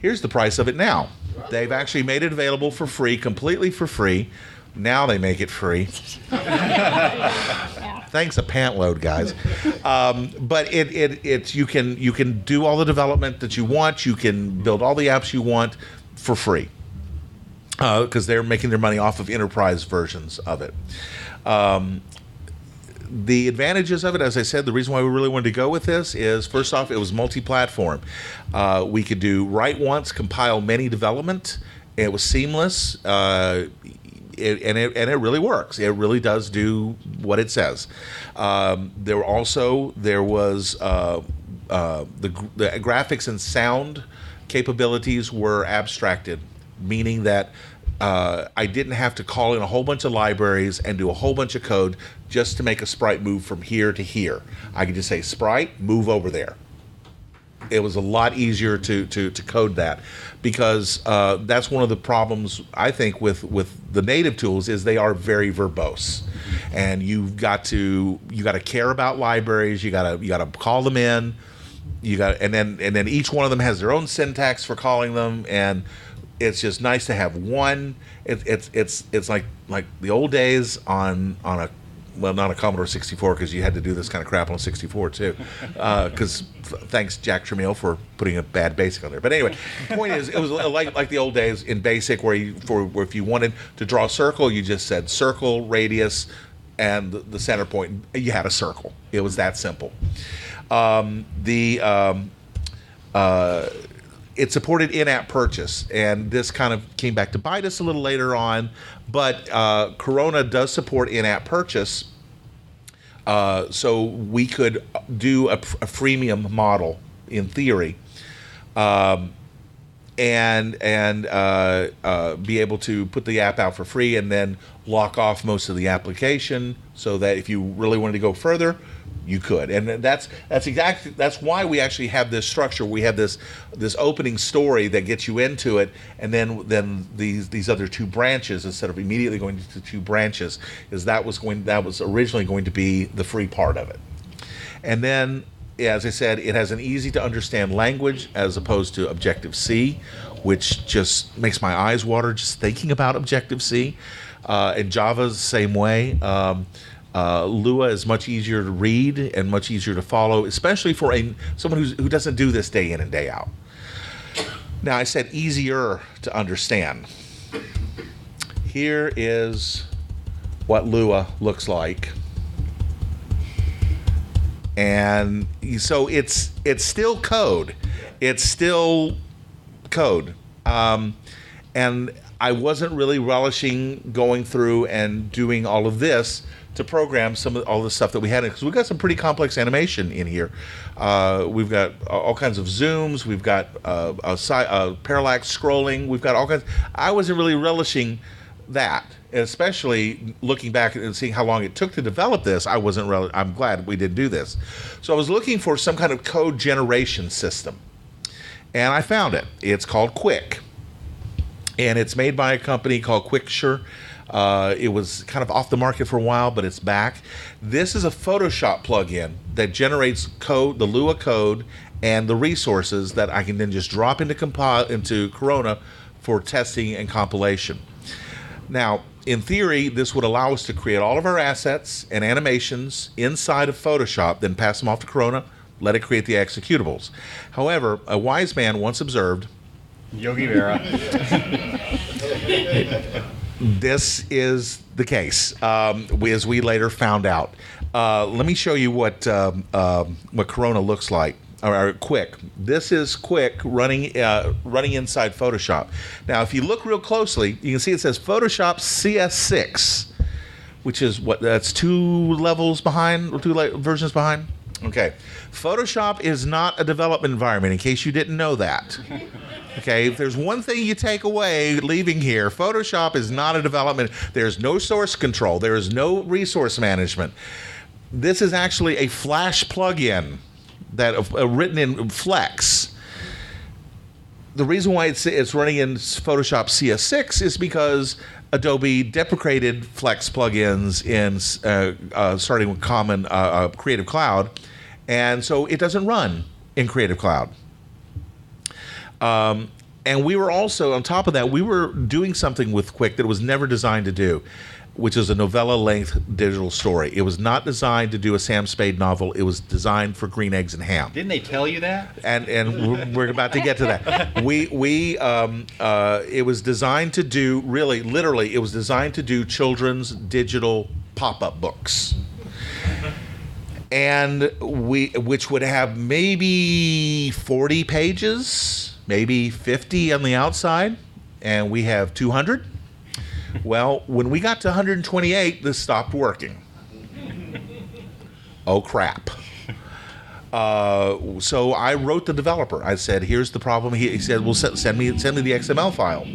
here's the price of it now. They've actually made it available for free, completely for free. Now they make it free. Thanks a pant load, guys. But it's you can do all the development that you want. You can build all the apps you want for free because they're making their money off of enterprise versions of it. The advantages of it, as I said, the reason why we really wanted to go with this is, first off, it was multi-platform. We could do write once, compile many development. It was seamless. It really works. It really does do what it says. There was the graphics and sound capabilities were abstracted, meaning that I didn't have to call in a whole bunch of libraries and do a whole bunch of code just to make a sprite move from here to here. I could just say, sprite, move over there. It was a lot easier to code that, because that's one of the problems I think with the native tools is they are very verbose, and you got to care about libraries. You got to call them in. And then each one of them has their own syntax for calling them, and it's just nice to have one. It's like the old days on a. Well, not a Commodore 64, because you had to do this kind of crap on 64 too. Because thanks Jack Tramiel for putting a bad BASIC on there. But anyway, the point is, it was like the old days in BASIC, where if you wanted to draw a circle, you just said circle, radius, and the center point. You had a circle. It was that simple. It supported in-app purchase, and this kind of came back to bite us a little later on, but Corona does support in-app purchase, so we could do a freemium model in theory, and be able to put the app out for free and then lock off most of the application, so that if you really wanted to go further, you could. And that's why we actually have this structure. We have this opening story that gets you into it, and then these other two branches, instead of immediately going to two branches, that was originally going to be the free part of it. And then, as I said, it has an easy to understand language as opposed to Objective-C, which just makes my eyes water just thinking about Objective-C. And Java's the same way. Lua is much easier to read and much easier to follow, especially for someone who doesn't do this day in and day out. Now, I said easier to understand. Here is what Lua looks like. And so it's still code. It's still code. And I wasn't really relishing going through and doing all of this to program all the stuff that we had, because we've got some pretty complex animation in here. We've got all kinds of zooms. We've got parallax scrolling. We've got all kinds. I wasn't really relishing that, especially looking back and seeing how long it took to develop this. I'm glad we didn't do this. So I was looking for some kind of code generation system, and I found it. It's called Quick, and it's made by a company called Quicksure. It was kind of off the market for a while, but it's back. This is a Photoshop plugin that generates code, the Lua code, and the resources that I can then just drop into Corona for testing and compilation. Now, in theory, this would allow us to create all of our assets and animations inside of Photoshop, then pass them off to Corona, let it create the executables. However, a wise man once observed, Yogi Berra. This is the case, as we later found out. Let me show you what Corona looks like. or Quick. This is Quick running inside Photoshop. Now, if you look real closely, you can see it says Photoshop CS6, which is that's 2 levels behind, or 2 versions behind. Okay, Photoshop is not a development environment, in case you didn't know that. Okay, if there's one thing you take away leaving here, Photoshop is not a development. There's no source control. There is no resource management. This is actually a Flash plugin that written in Flex. The reason why it's running in Photoshop CS6 is because Adobe deprecated Flex plugins in starting with Common Creative Cloud, and so it doesn't run in Creative Cloud. And we were also, on top of that, we were doing something with Quick that it was never designed to do, which is a novella-length digital story. It was not designed to do a Sam Spade novel. It was designed for Green Eggs and Ham. Didn't they tell you that? And we're about to get to that. It was designed to do, literally, it was designed to do children's digital pop-up books. And which would have maybe 40 pages, maybe 50 on the outside, and we have 200. Well, when we got to 128, this stopped working. Oh, crap. So I wrote the developer. I said, here's the problem. He said, well, send me the XML file.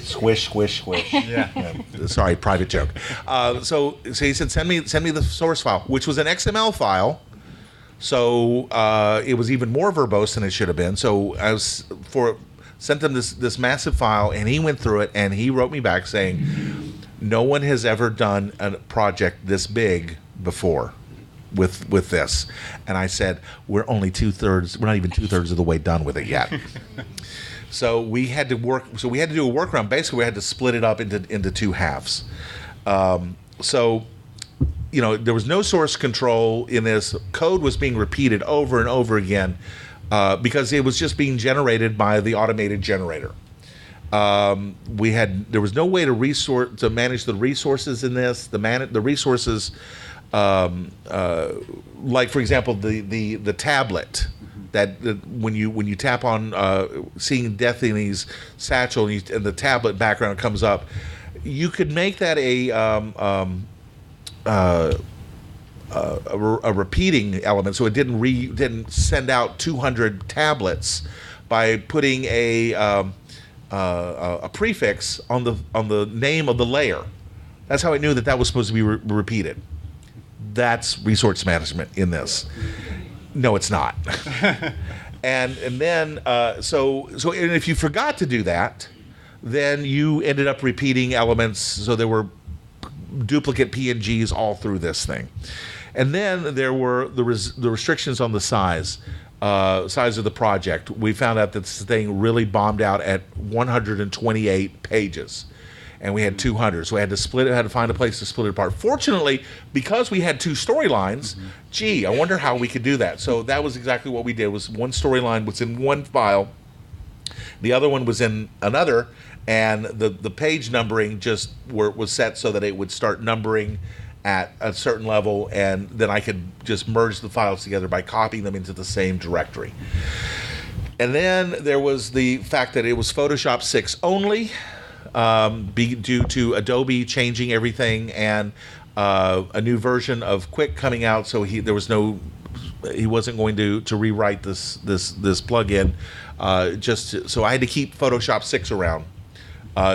Squish, squish, squish. Yeah. Sorry, private joke. So he said, send me the source file, which was an XML file. So it was even more verbose than it should have been. So I sent him this massive file, and he went through it, and he wrote me back saying, no one has ever done a project this big before with this. And I said, we're not even 2/3 of the way done with it yet. So we had to do a workaround. Basically, we had to split it up into 2 halves. So there was no source control in this. Code was being repeated over and over again because it was just being generated by the automated generator. There was no way to manage the resources in this. The resources, like for example, the tablet. That when you tap on seeing Dethany's satchel and the tablet background comes up, you could make that a repeating element, so it didn't send out 200 tablets by putting a prefix on the name of the layer. That's how I knew that was supposed to be repeated. That's resource management in this. No, it's not. and then so and if you forgot to do that, then you ended up repeating elements. So there were duplicate PNGs all through this thing. And then there were the restrictions on the size of the project. We found out that this thing really bombed out at 128 pages. And we had 200, so we had to split it. Had to find a place to split it apart. Fortunately, because we had 2 storylines, I wonder how we could do that. So that was exactly what we did. Was one storyline was in one file, the other one was in another, and the page numbering just was set so that it would start numbering at a certain level, and then I could just merge the files together by copying them into the same directory. And then there was the fact that it was Photoshop 6 only. Due to Adobe changing everything and a new version of Quick coming out, so he wasn't going to rewrite this plugin. So I had to keep Photoshop 6 around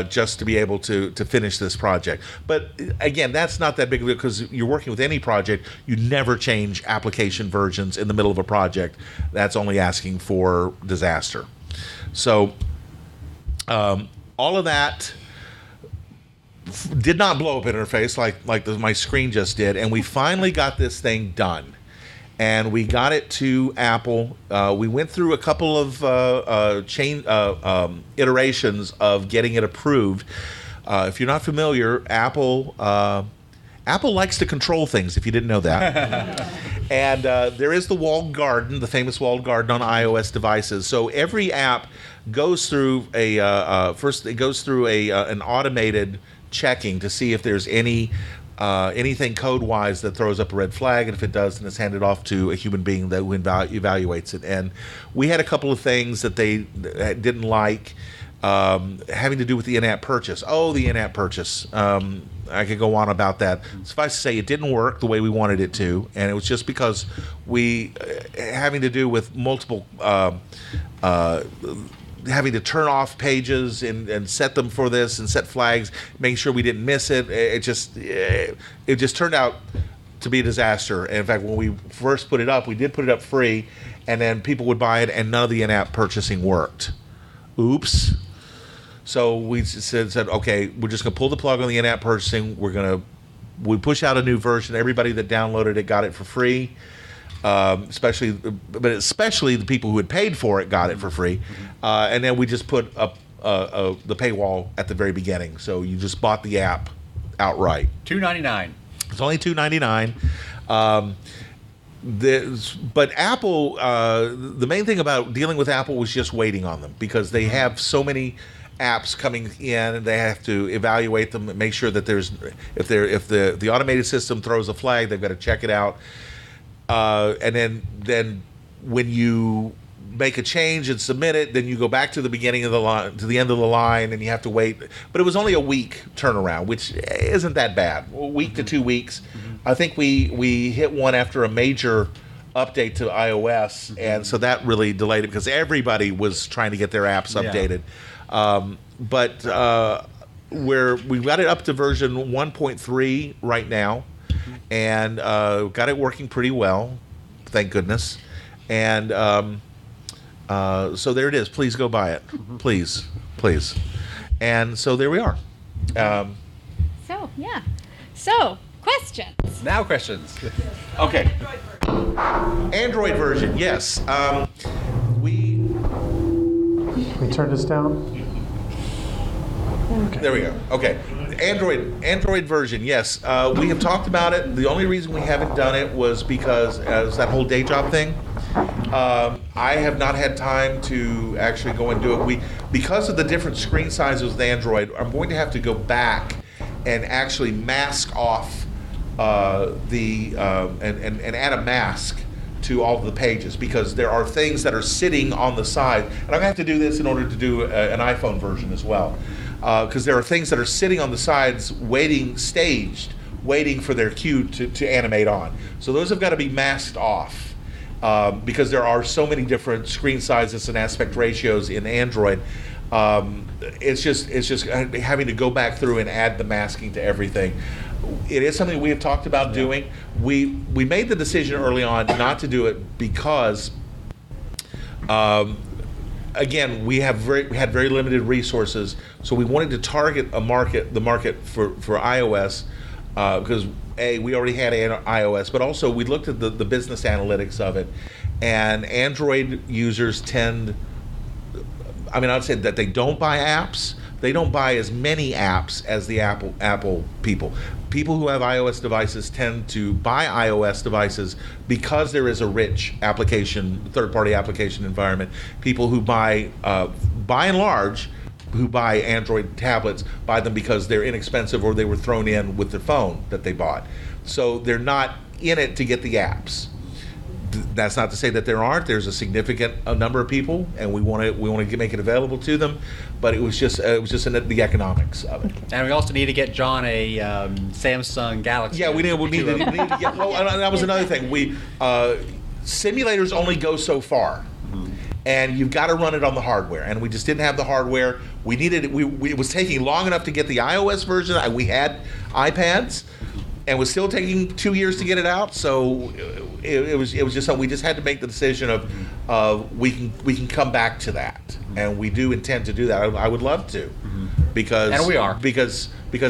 just to be able to finish this project. But again, that's not that big of a deal because you're working with any project. You never change application versions in the middle of a project. That's only asking for disaster. So. All of that did not blow up interface like my screen just did, and we finally got this thing done, and we got it to Apple. We went through a couple of iterations of getting it approved. If you're not familiar, Apple likes to control things. If you didn't know that. And there is the walled garden, the famous walled garden on iOS devices. So every app goes through an automated checking to see if there's any anything code-wise that throws up a red flag, and if it does, then it's handed off to a human being that evaluates it. And we had a couple of things that they didn't like, having to do with the in-app purchase. Oh, the in-app purchase. I could go on about that. Suffice to say, it didn't work the way we wanted it to, and it was just because we, having to do with multiple, having to turn off pages and set them for this and set flags, making sure we didn't miss it. It just turned out to be a disaster. And in fact, when we first put it up, we did put it up free, and then people would buy it, and none of the in-app purchasing worked. Oops. So we said, okay, we're just going to pull the plug on the in-app purchasing. We push out a new version. Everybody that downloaded it got it for free. Especially the people who had paid for it got it for free. And then we just put up the paywall at the very beginning. So you just bought the app outright. $2.99. It's only $2.99. But Apple, the main thing about dealing with Apple was just waiting on them, because they have so many apps coming in, and they have to evaluate them and make sure that if the automated system throws a flag, they've got to check it out. And then when you make a change and submit it, then you go back to the beginning of the line, to the end of the line, and you have to wait. But it was only a week turnaround, which isn't that bad. A week to 2 weeks. I think we hit one after a major update to iOS, and so that really delayed it because everybody was trying to get their apps updated. But we've got it up to version 1.3 right now, and got it working pretty well, thank goodness. And so there it is. Please go buy it. Please. And so there we are. So, questions. Now questions. Okay. Android version, yes. We turn this down. There we go. Okay. Android version, yes. We have talked about it. The only reason we haven't done it was because it's that whole day job thing. I have not had time to actually go and do it. Because of the different screen sizes with Android, I'm going to have to go back and actually mask off and add a mask to all of the pages, because there are things that are sitting on the side, and I'm going to have to do this in order to do an iPhone version as well, because there are things that are sitting on the sides staged, waiting for their cue to animate on. So those have got to be masked off, because there are so many different screen sizes and aspect ratios in Android. It's just having to go back through and add the masking to everything. It is something we have talked about doing. We made the decision early on not to do it because, again, we had very limited resources, so we wanted to target the market for iOS, because we already had iOS, but also we looked at the business analytics of it, and Android users I'd say that they don't buy apps. They don't buy as many apps as the Apple people. People who have iOS devices tend to buy iOS devices because there is a rich third-party application environment. People who buy, by and large, who buy Android tablets, buy them because they're inexpensive or they were thrown in with their phone that they bought. So they're not in it to get the apps. That's not to say that there aren't. There's a significant number of people, and we want to make it available to them. But it was just the economics of it. And we also need to get John a Samsung Galaxy. Yeah, we need to get. Well, and that was another thing. Simulators only go so far, and you've got to run it on the hardware. And we just didn't have the hardware. We needed it. It was taking long enough to get the iOS version. We had iPads. And was still taking 2 years to get it out, so it was just something we just had to make the decision of we can come back to that, and we do intend to do that. I would love to, because and we are because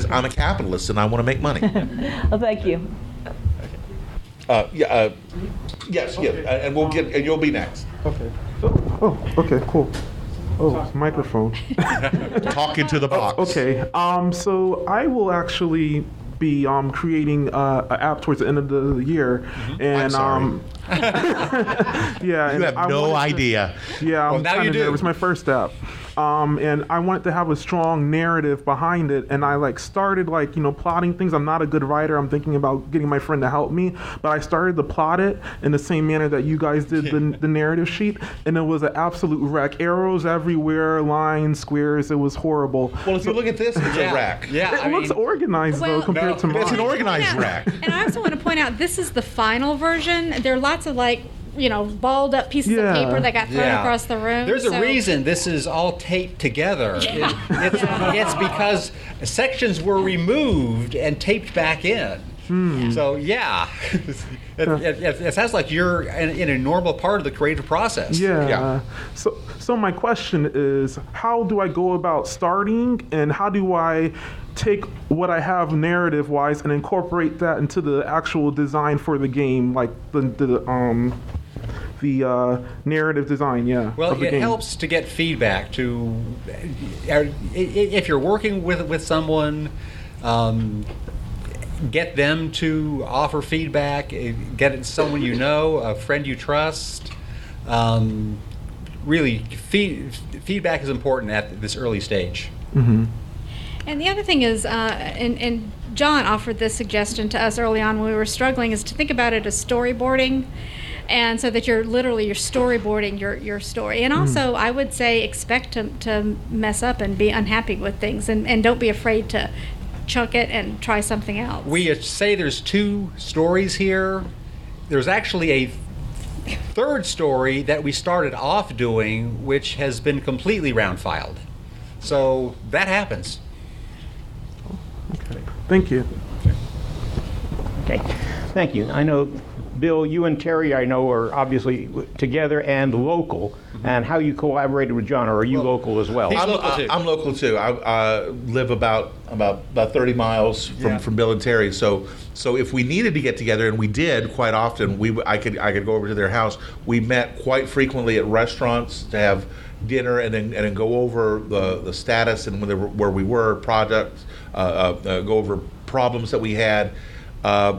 I'm a capitalist and I want to make money. Well, thank you. Yes, and you'll be next. Okay. Oh, okay, cool. Oh, microphone. Talking to the box. Okay. So I will actually be creating an app towards the end of the year, and I'm sorry. yeah, You have no idea. Yeah, Well, I'm now kind you of do. nervous. My first app. and I wanted to have a strong narrative behind it. And I started plotting things. I'm not a good writer. I'm thinking about getting my friend to help me, but I started to plot it in the same manner that you guys did the narrative sheet, and it was an absolute wreck. Arrows everywhere, lines, squares. It was horrible. Well, if you look at this, it's a wreck. Yeah, It looks organized though compared to mine. It's an organized wreck. And I also want to point out, this is the final version. There are lots of balled up pieces of paper that got thrown across the room. There's a reason this is all taped together. It's because sections were removed and taped back in. So it sounds like you're in a normal part of the creative process. Yeah. So my question is, how do I go about starting, and how do I take what I have narrative-wise and incorporate that into the actual design for the game, like the narrative design, Well, of the it game. helps to get feedback. If you're working with someone, get them to offer feedback. Get it someone you know, a friend you trust. Really, feedback is important at this early stage. Mm-hmm. And the other thing is, and John offered this suggestion to us early on when we were struggling, is to think about it as storyboarding. And so that you're storyboarding your story. And also, I would say, expect to mess up and be unhappy with things, and don't be afraid to chunk it and try something else. We say there's 2 stories here. There's actually a third story that we started off doing, which has been completely round filed. So that happens. Okay. Thank you. Okay. Thank you. I know, Bill, you and Teri, I know, are obviously together and local, and how you collaborated with John, or are you local as well? I'm local too. I live about 30 miles from Bill and Teri. So if we needed to get together, and we did quite often, I could go over to their house. We met quite frequently at restaurants to have dinner and then go over the status and where we were, projects, go over problems that we had.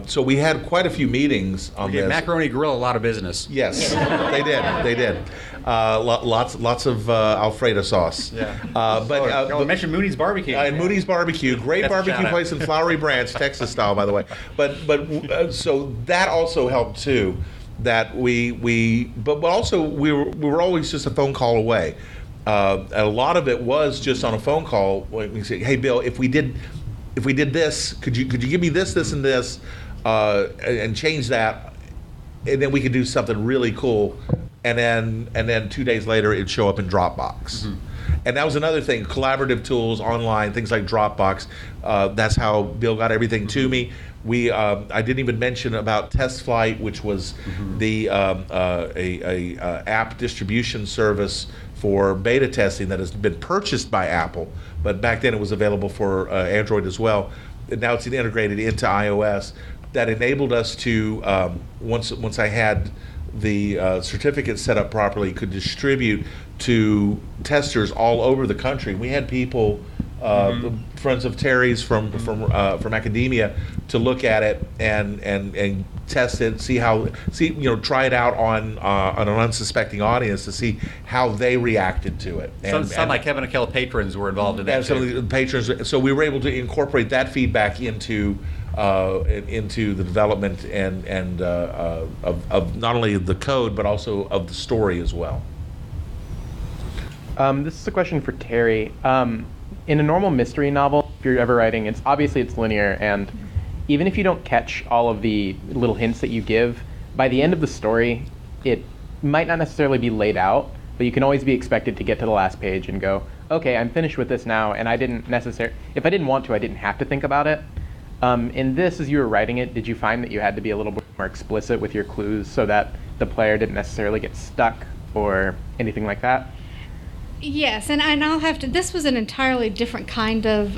So we had quite a few meetings on this. Macaroni Grill, a lot of business. Yes, they did. Lots of Alfredo sauce. Yeah. But mention Mooney's Barbecue. Mooney's Barbecue, great That's a barbecue shout-out. place in Flowery Branch, Texas style, by the way. But so that also helped too. That but also we were always just a phone call away. And a lot of it was just on a phone call. We say, hey Bill, if we did this, could you give me this, and this, and change that, and then we could do something really cool, and then 2 days later it'd show up in Dropbox. And that was another thing, collaborative tools online, things like Dropbox. That's how Bill got everything to me. I didn't even mention about Test Flight, which was the app distribution service for beta testing that has been purchased by Apple, but back then it was available for Android as well. And now it's integrated into iOS. That enabled us to, once I had the certificate set up properly, could distribute to testers all over the country. We had people, friends of Teri's from academia, to look at it and test it, try it out on an unsuspecting audience to see how they reacted to it. Some like Kevin and Kell patrons were involved in that. Some of the patrons. So we were able to incorporate that feedback into the development and of not only the code but also of the story as well. This is a question for Teri. In a normal mystery novel, if you're ever writing, it's linear, and even if you don't catch all of the little hints that you give, by the end of the story, it might not necessarily be laid out, but you can always be expected to get to the last page and go, okay, I'm finished with this now, and if I didn't want to, I didn't have to think about it. In this, as you were writing it, did you find that you had to be a little bit more explicit with your clues so that the player didn't necessarily get stuck or anything like that? Yes, and I'll have to. This was an entirely different kind of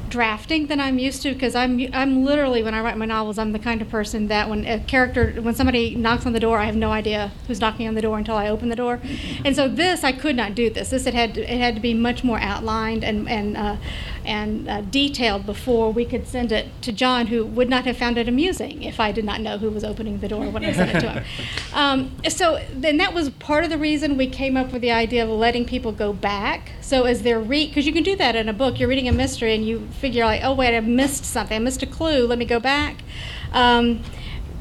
drafting than I'm used to, because I'm literally, when I write my novels, I'm the kind of person that when somebody knocks on the door, I have no idea who's knocking on the door until I open the door. And so I could not do this. It had to be much more outlined, and and detailed before we could send it to John, who would not have found it amusing if I did not know who was opening the door when I sent it to him. So then that was part of the reason we came up with the idea of letting people go back. So as they're because you can do that in a book. You're reading a mystery and you figure like, oh wait, I missed something. I missed a clue. Let me go back.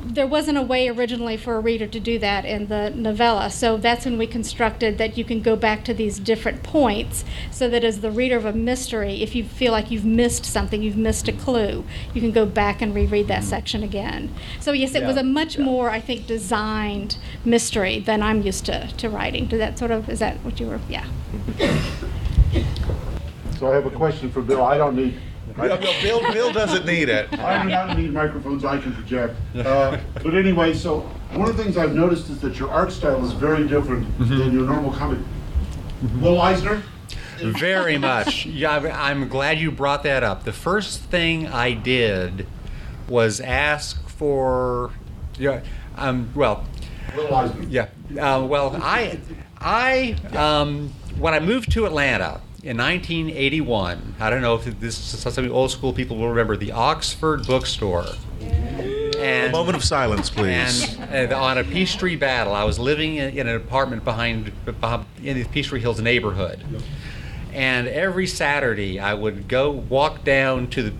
There wasn't a way originally for a reader to do that in the novella, so that's when we constructed that you can go back to these different points, so that as the reader of a mystery, if you feel like you've missed something, you've missed a clue, you can go back and reread that section again. So yes, it was a much more, I think, designed mystery than I'm used to writing. Is that what you were, yeah. So I have a question for Bill. I don't need... No, Bill doesn't need it. I do not need microphones, I can project. But anyway, so one of the things I've noticed is that your art style is very different than your normal comic. Will Eisner? Very much. Yeah, I'm glad you brought that up. The first thing I did was ask for, well, Will Eisner. yeah, well, I when I moved to Atlanta in 1981, I don't know if this some old school people will remember the Oxford bookstore. And, A moment of silence, please. And on a Peachtree Battle, I was living in an apartment behind in the Peachtree Hills neighborhood. And every Saturday, I would go walk down to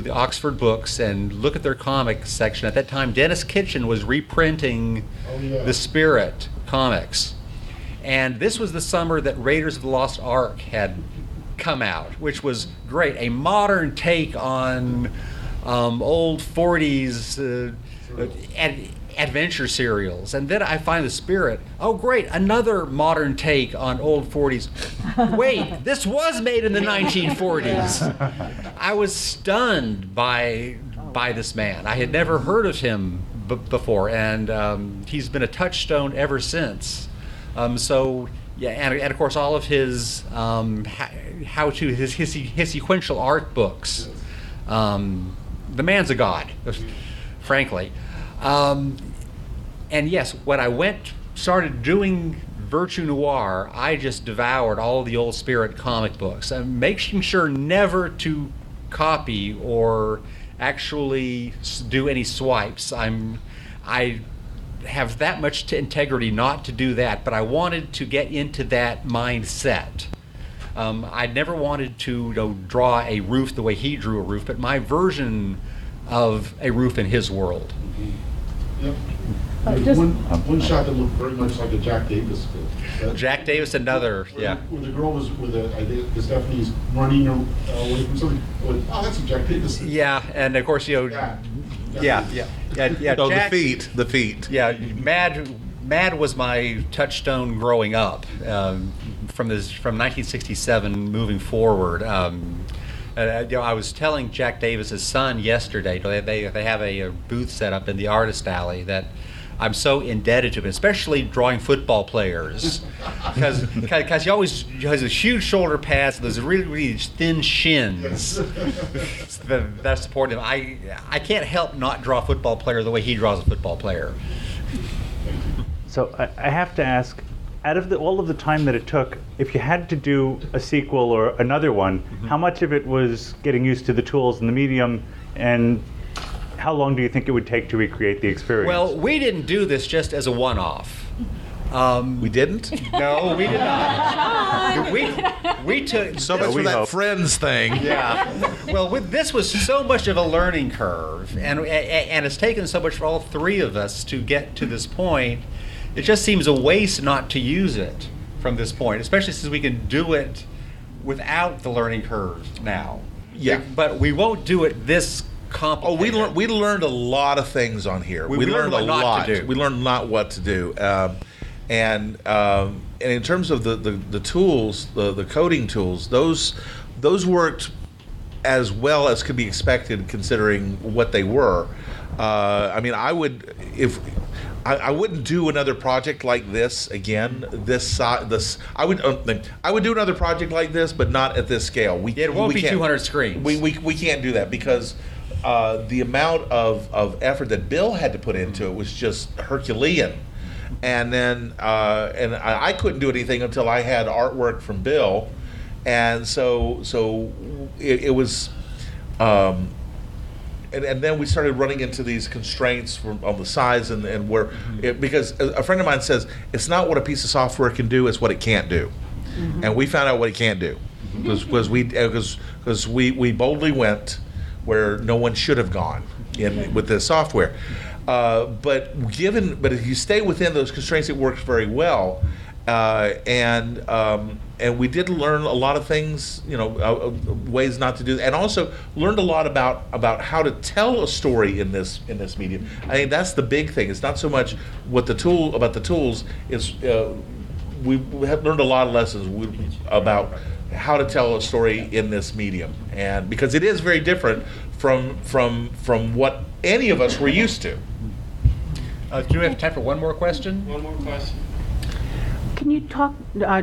the Oxford Books and look at their comic section. At that time, Dennis Kitchen was reprinting the Spirit comics. And this was the summer that Raiders of the Lost Ark had come out, which was great. A modern take on old 40s adventure serials. And then I find the Spirit. Oh, great, another modern take on old 40s. Wait, this was made in the 1940s. I was stunned by this man. I had never heard of him before, and he's been a touchstone ever since. So yeah, and of course all of his his sequential art books. The man's a god, frankly. And yes, when I started doing Virtu Noir, I just devoured all the old Spirit comic books, making sure never to copy or actually do any swipes. I have that much integrity not to do that, but I wanted to get into that mindset. I never wanted to draw a roof the way he drew a roof, but my version of a roof in his world. Yep. One shot that looked very much like a Jack Davis film. Jack Davis, another, yeah. When the girl was with Stephanie's running away from something, oh, that's a Jack Davis film. Yeah, and of course, Oh, Jack, the feet. Yeah, Mad was my touchstone growing up, from 1967 moving forward. I was telling Jack Davis's son yesterday. They have a booth set up in the Artist Alley that I'm so indebted to him, especially drawing football players, because he always has a huge shoulder pads and those really, really thin shins that support him. I can't help not draw a football player the way he draws a football player. So I have to ask, out of all of the time that it took, if you had to do a sequel or another one, how much of it was getting used to the tools and the medium, and how long do you think it would take to recreate the experience? Well, we didn't do this just as a one-off. We didn't? No, we did not. we took So much for that Friends thing. Yeah. Well, this was so much of a learning curve, and it's taken so much for all three of us to get to this point. It just seems a waste not to use it from this point, especially since we can do it without the learning curve now. Yeah. But we won't do it this complicated. Oh, we learned a lot of things on here. We learned a what not lot. to do. We learned not what to do. And in terms of the tools, the coding tools, those worked as well as could be expected considering what they were. I mean, I wouldn't do another project like this again. I would do another project like this, but not at this scale. It won't be 200 screens. We can't do that because the amount of effort that Bill had to put into it was just Herculean. And then I couldn't do anything until I had artwork from Bill, and so it was. And then we started running into these constraints on the size and where, because a friend of mine says it's not what a piece of software can do, it's what it can't do, and we found out what it can't do, because we boldly went where no one should have gone with this software, but if you stay within those constraints, it works very well. And we did learn a lot of things, ways not to do that, and also learned a lot about how to tell a story in this medium. I think that's the big thing. It's not so much about the tools. It's we have learned a lot of lessons about how to tell a story in this medium, and because it is very different from what any of us were used to. Do we have time for one more question? One more question. Can you talk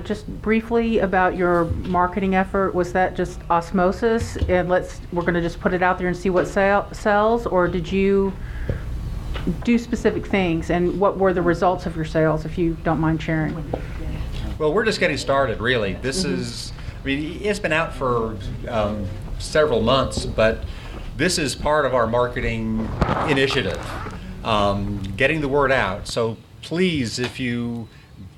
just briefly about your marketing effort? Was that just osmosis and we're going to just put it out there and see what sells, or did you do specific things, and what were the results of your sales, if you don't mind sharing? Well, we're just getting started, really. This is, it's been out for several months, but this is part of our marketing initiative, getting the word out. So please, if you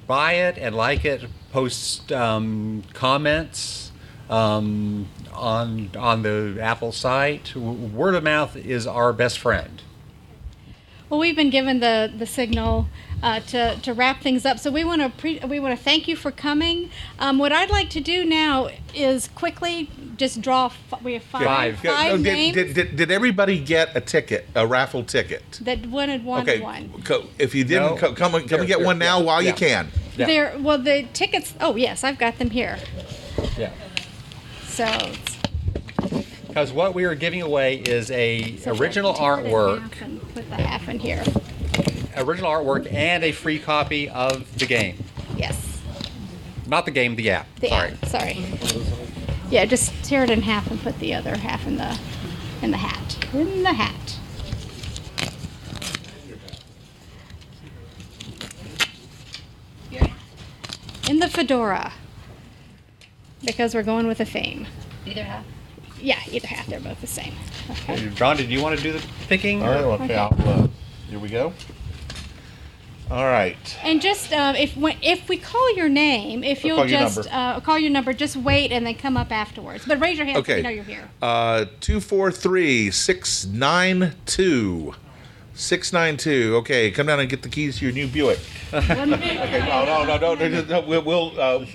buy it and like it, post comments on the Apple site. Word of mouth is our best friend. Well, we've been given the signal to wrap things up, so we want to thank you for coming. What I'd like to do now is quickly just draw. We have five names. Did everybody get a ticket, a raffle ticket? That wanted one. Okay. If you didn't, come and get one now while you can. Yeah. The tickets. Oh yes, I've got them here. Yeah. So. Because what we are giving away is original artwork. Put the half in here. Original artwork and a free copy of the game. Yes. Not the game, the app. Sorry. Yeah, just tear it in half and put the other half in the hat. In the hat. In the fedora. Because we're going with a theme. Either half? Yeah, either half. They're both the same. Okay. John, did you want to do the picking? All right, here we go. All right. And just if we call your name, if you'll just call your number, just wait and then come up afterwards. But raise your hand so we know you're here. 243-692. 692. Okay, come down and get the keys to your new Buick. Okay, no. We'll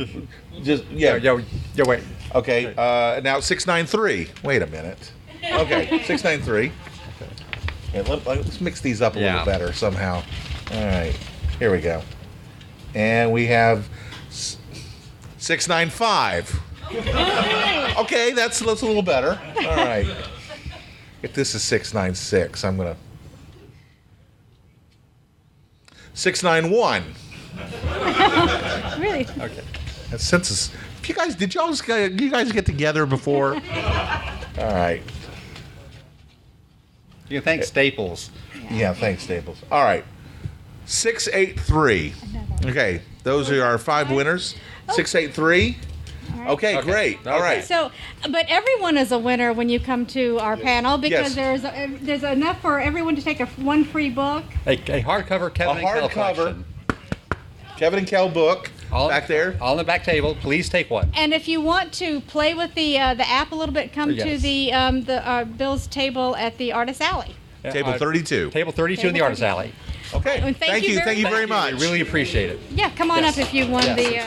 just wait. Okay, now 693. Wait a minute. Okay, 693. Okay, let's mix these up a little better somehow. All right, here we go. And we have 695. Okay, that's a little better. All right. If this is 696, I'm gonna 691. Really? Okay. That census. Did you guys get together before? All right. You can thank Staples. Yeah, thanks, Staples. All right. 683. Okay, those are our 5 winners. 683. Okay, great. All right. So, but everyone is a winner when you come to our panel because there's enough for everyone to take one free book. A hardcover Kevin and Kell collection. Kevin and Kell book. Back there. On the back table. Please take one. And if you want to play with the app a little bit, come to the Bill's table at the Artist Alley. Table 32. Table 32 in the Artist Alley. Okay. Thank you very much. I really appreciate it. Yeah, come on up if you won the.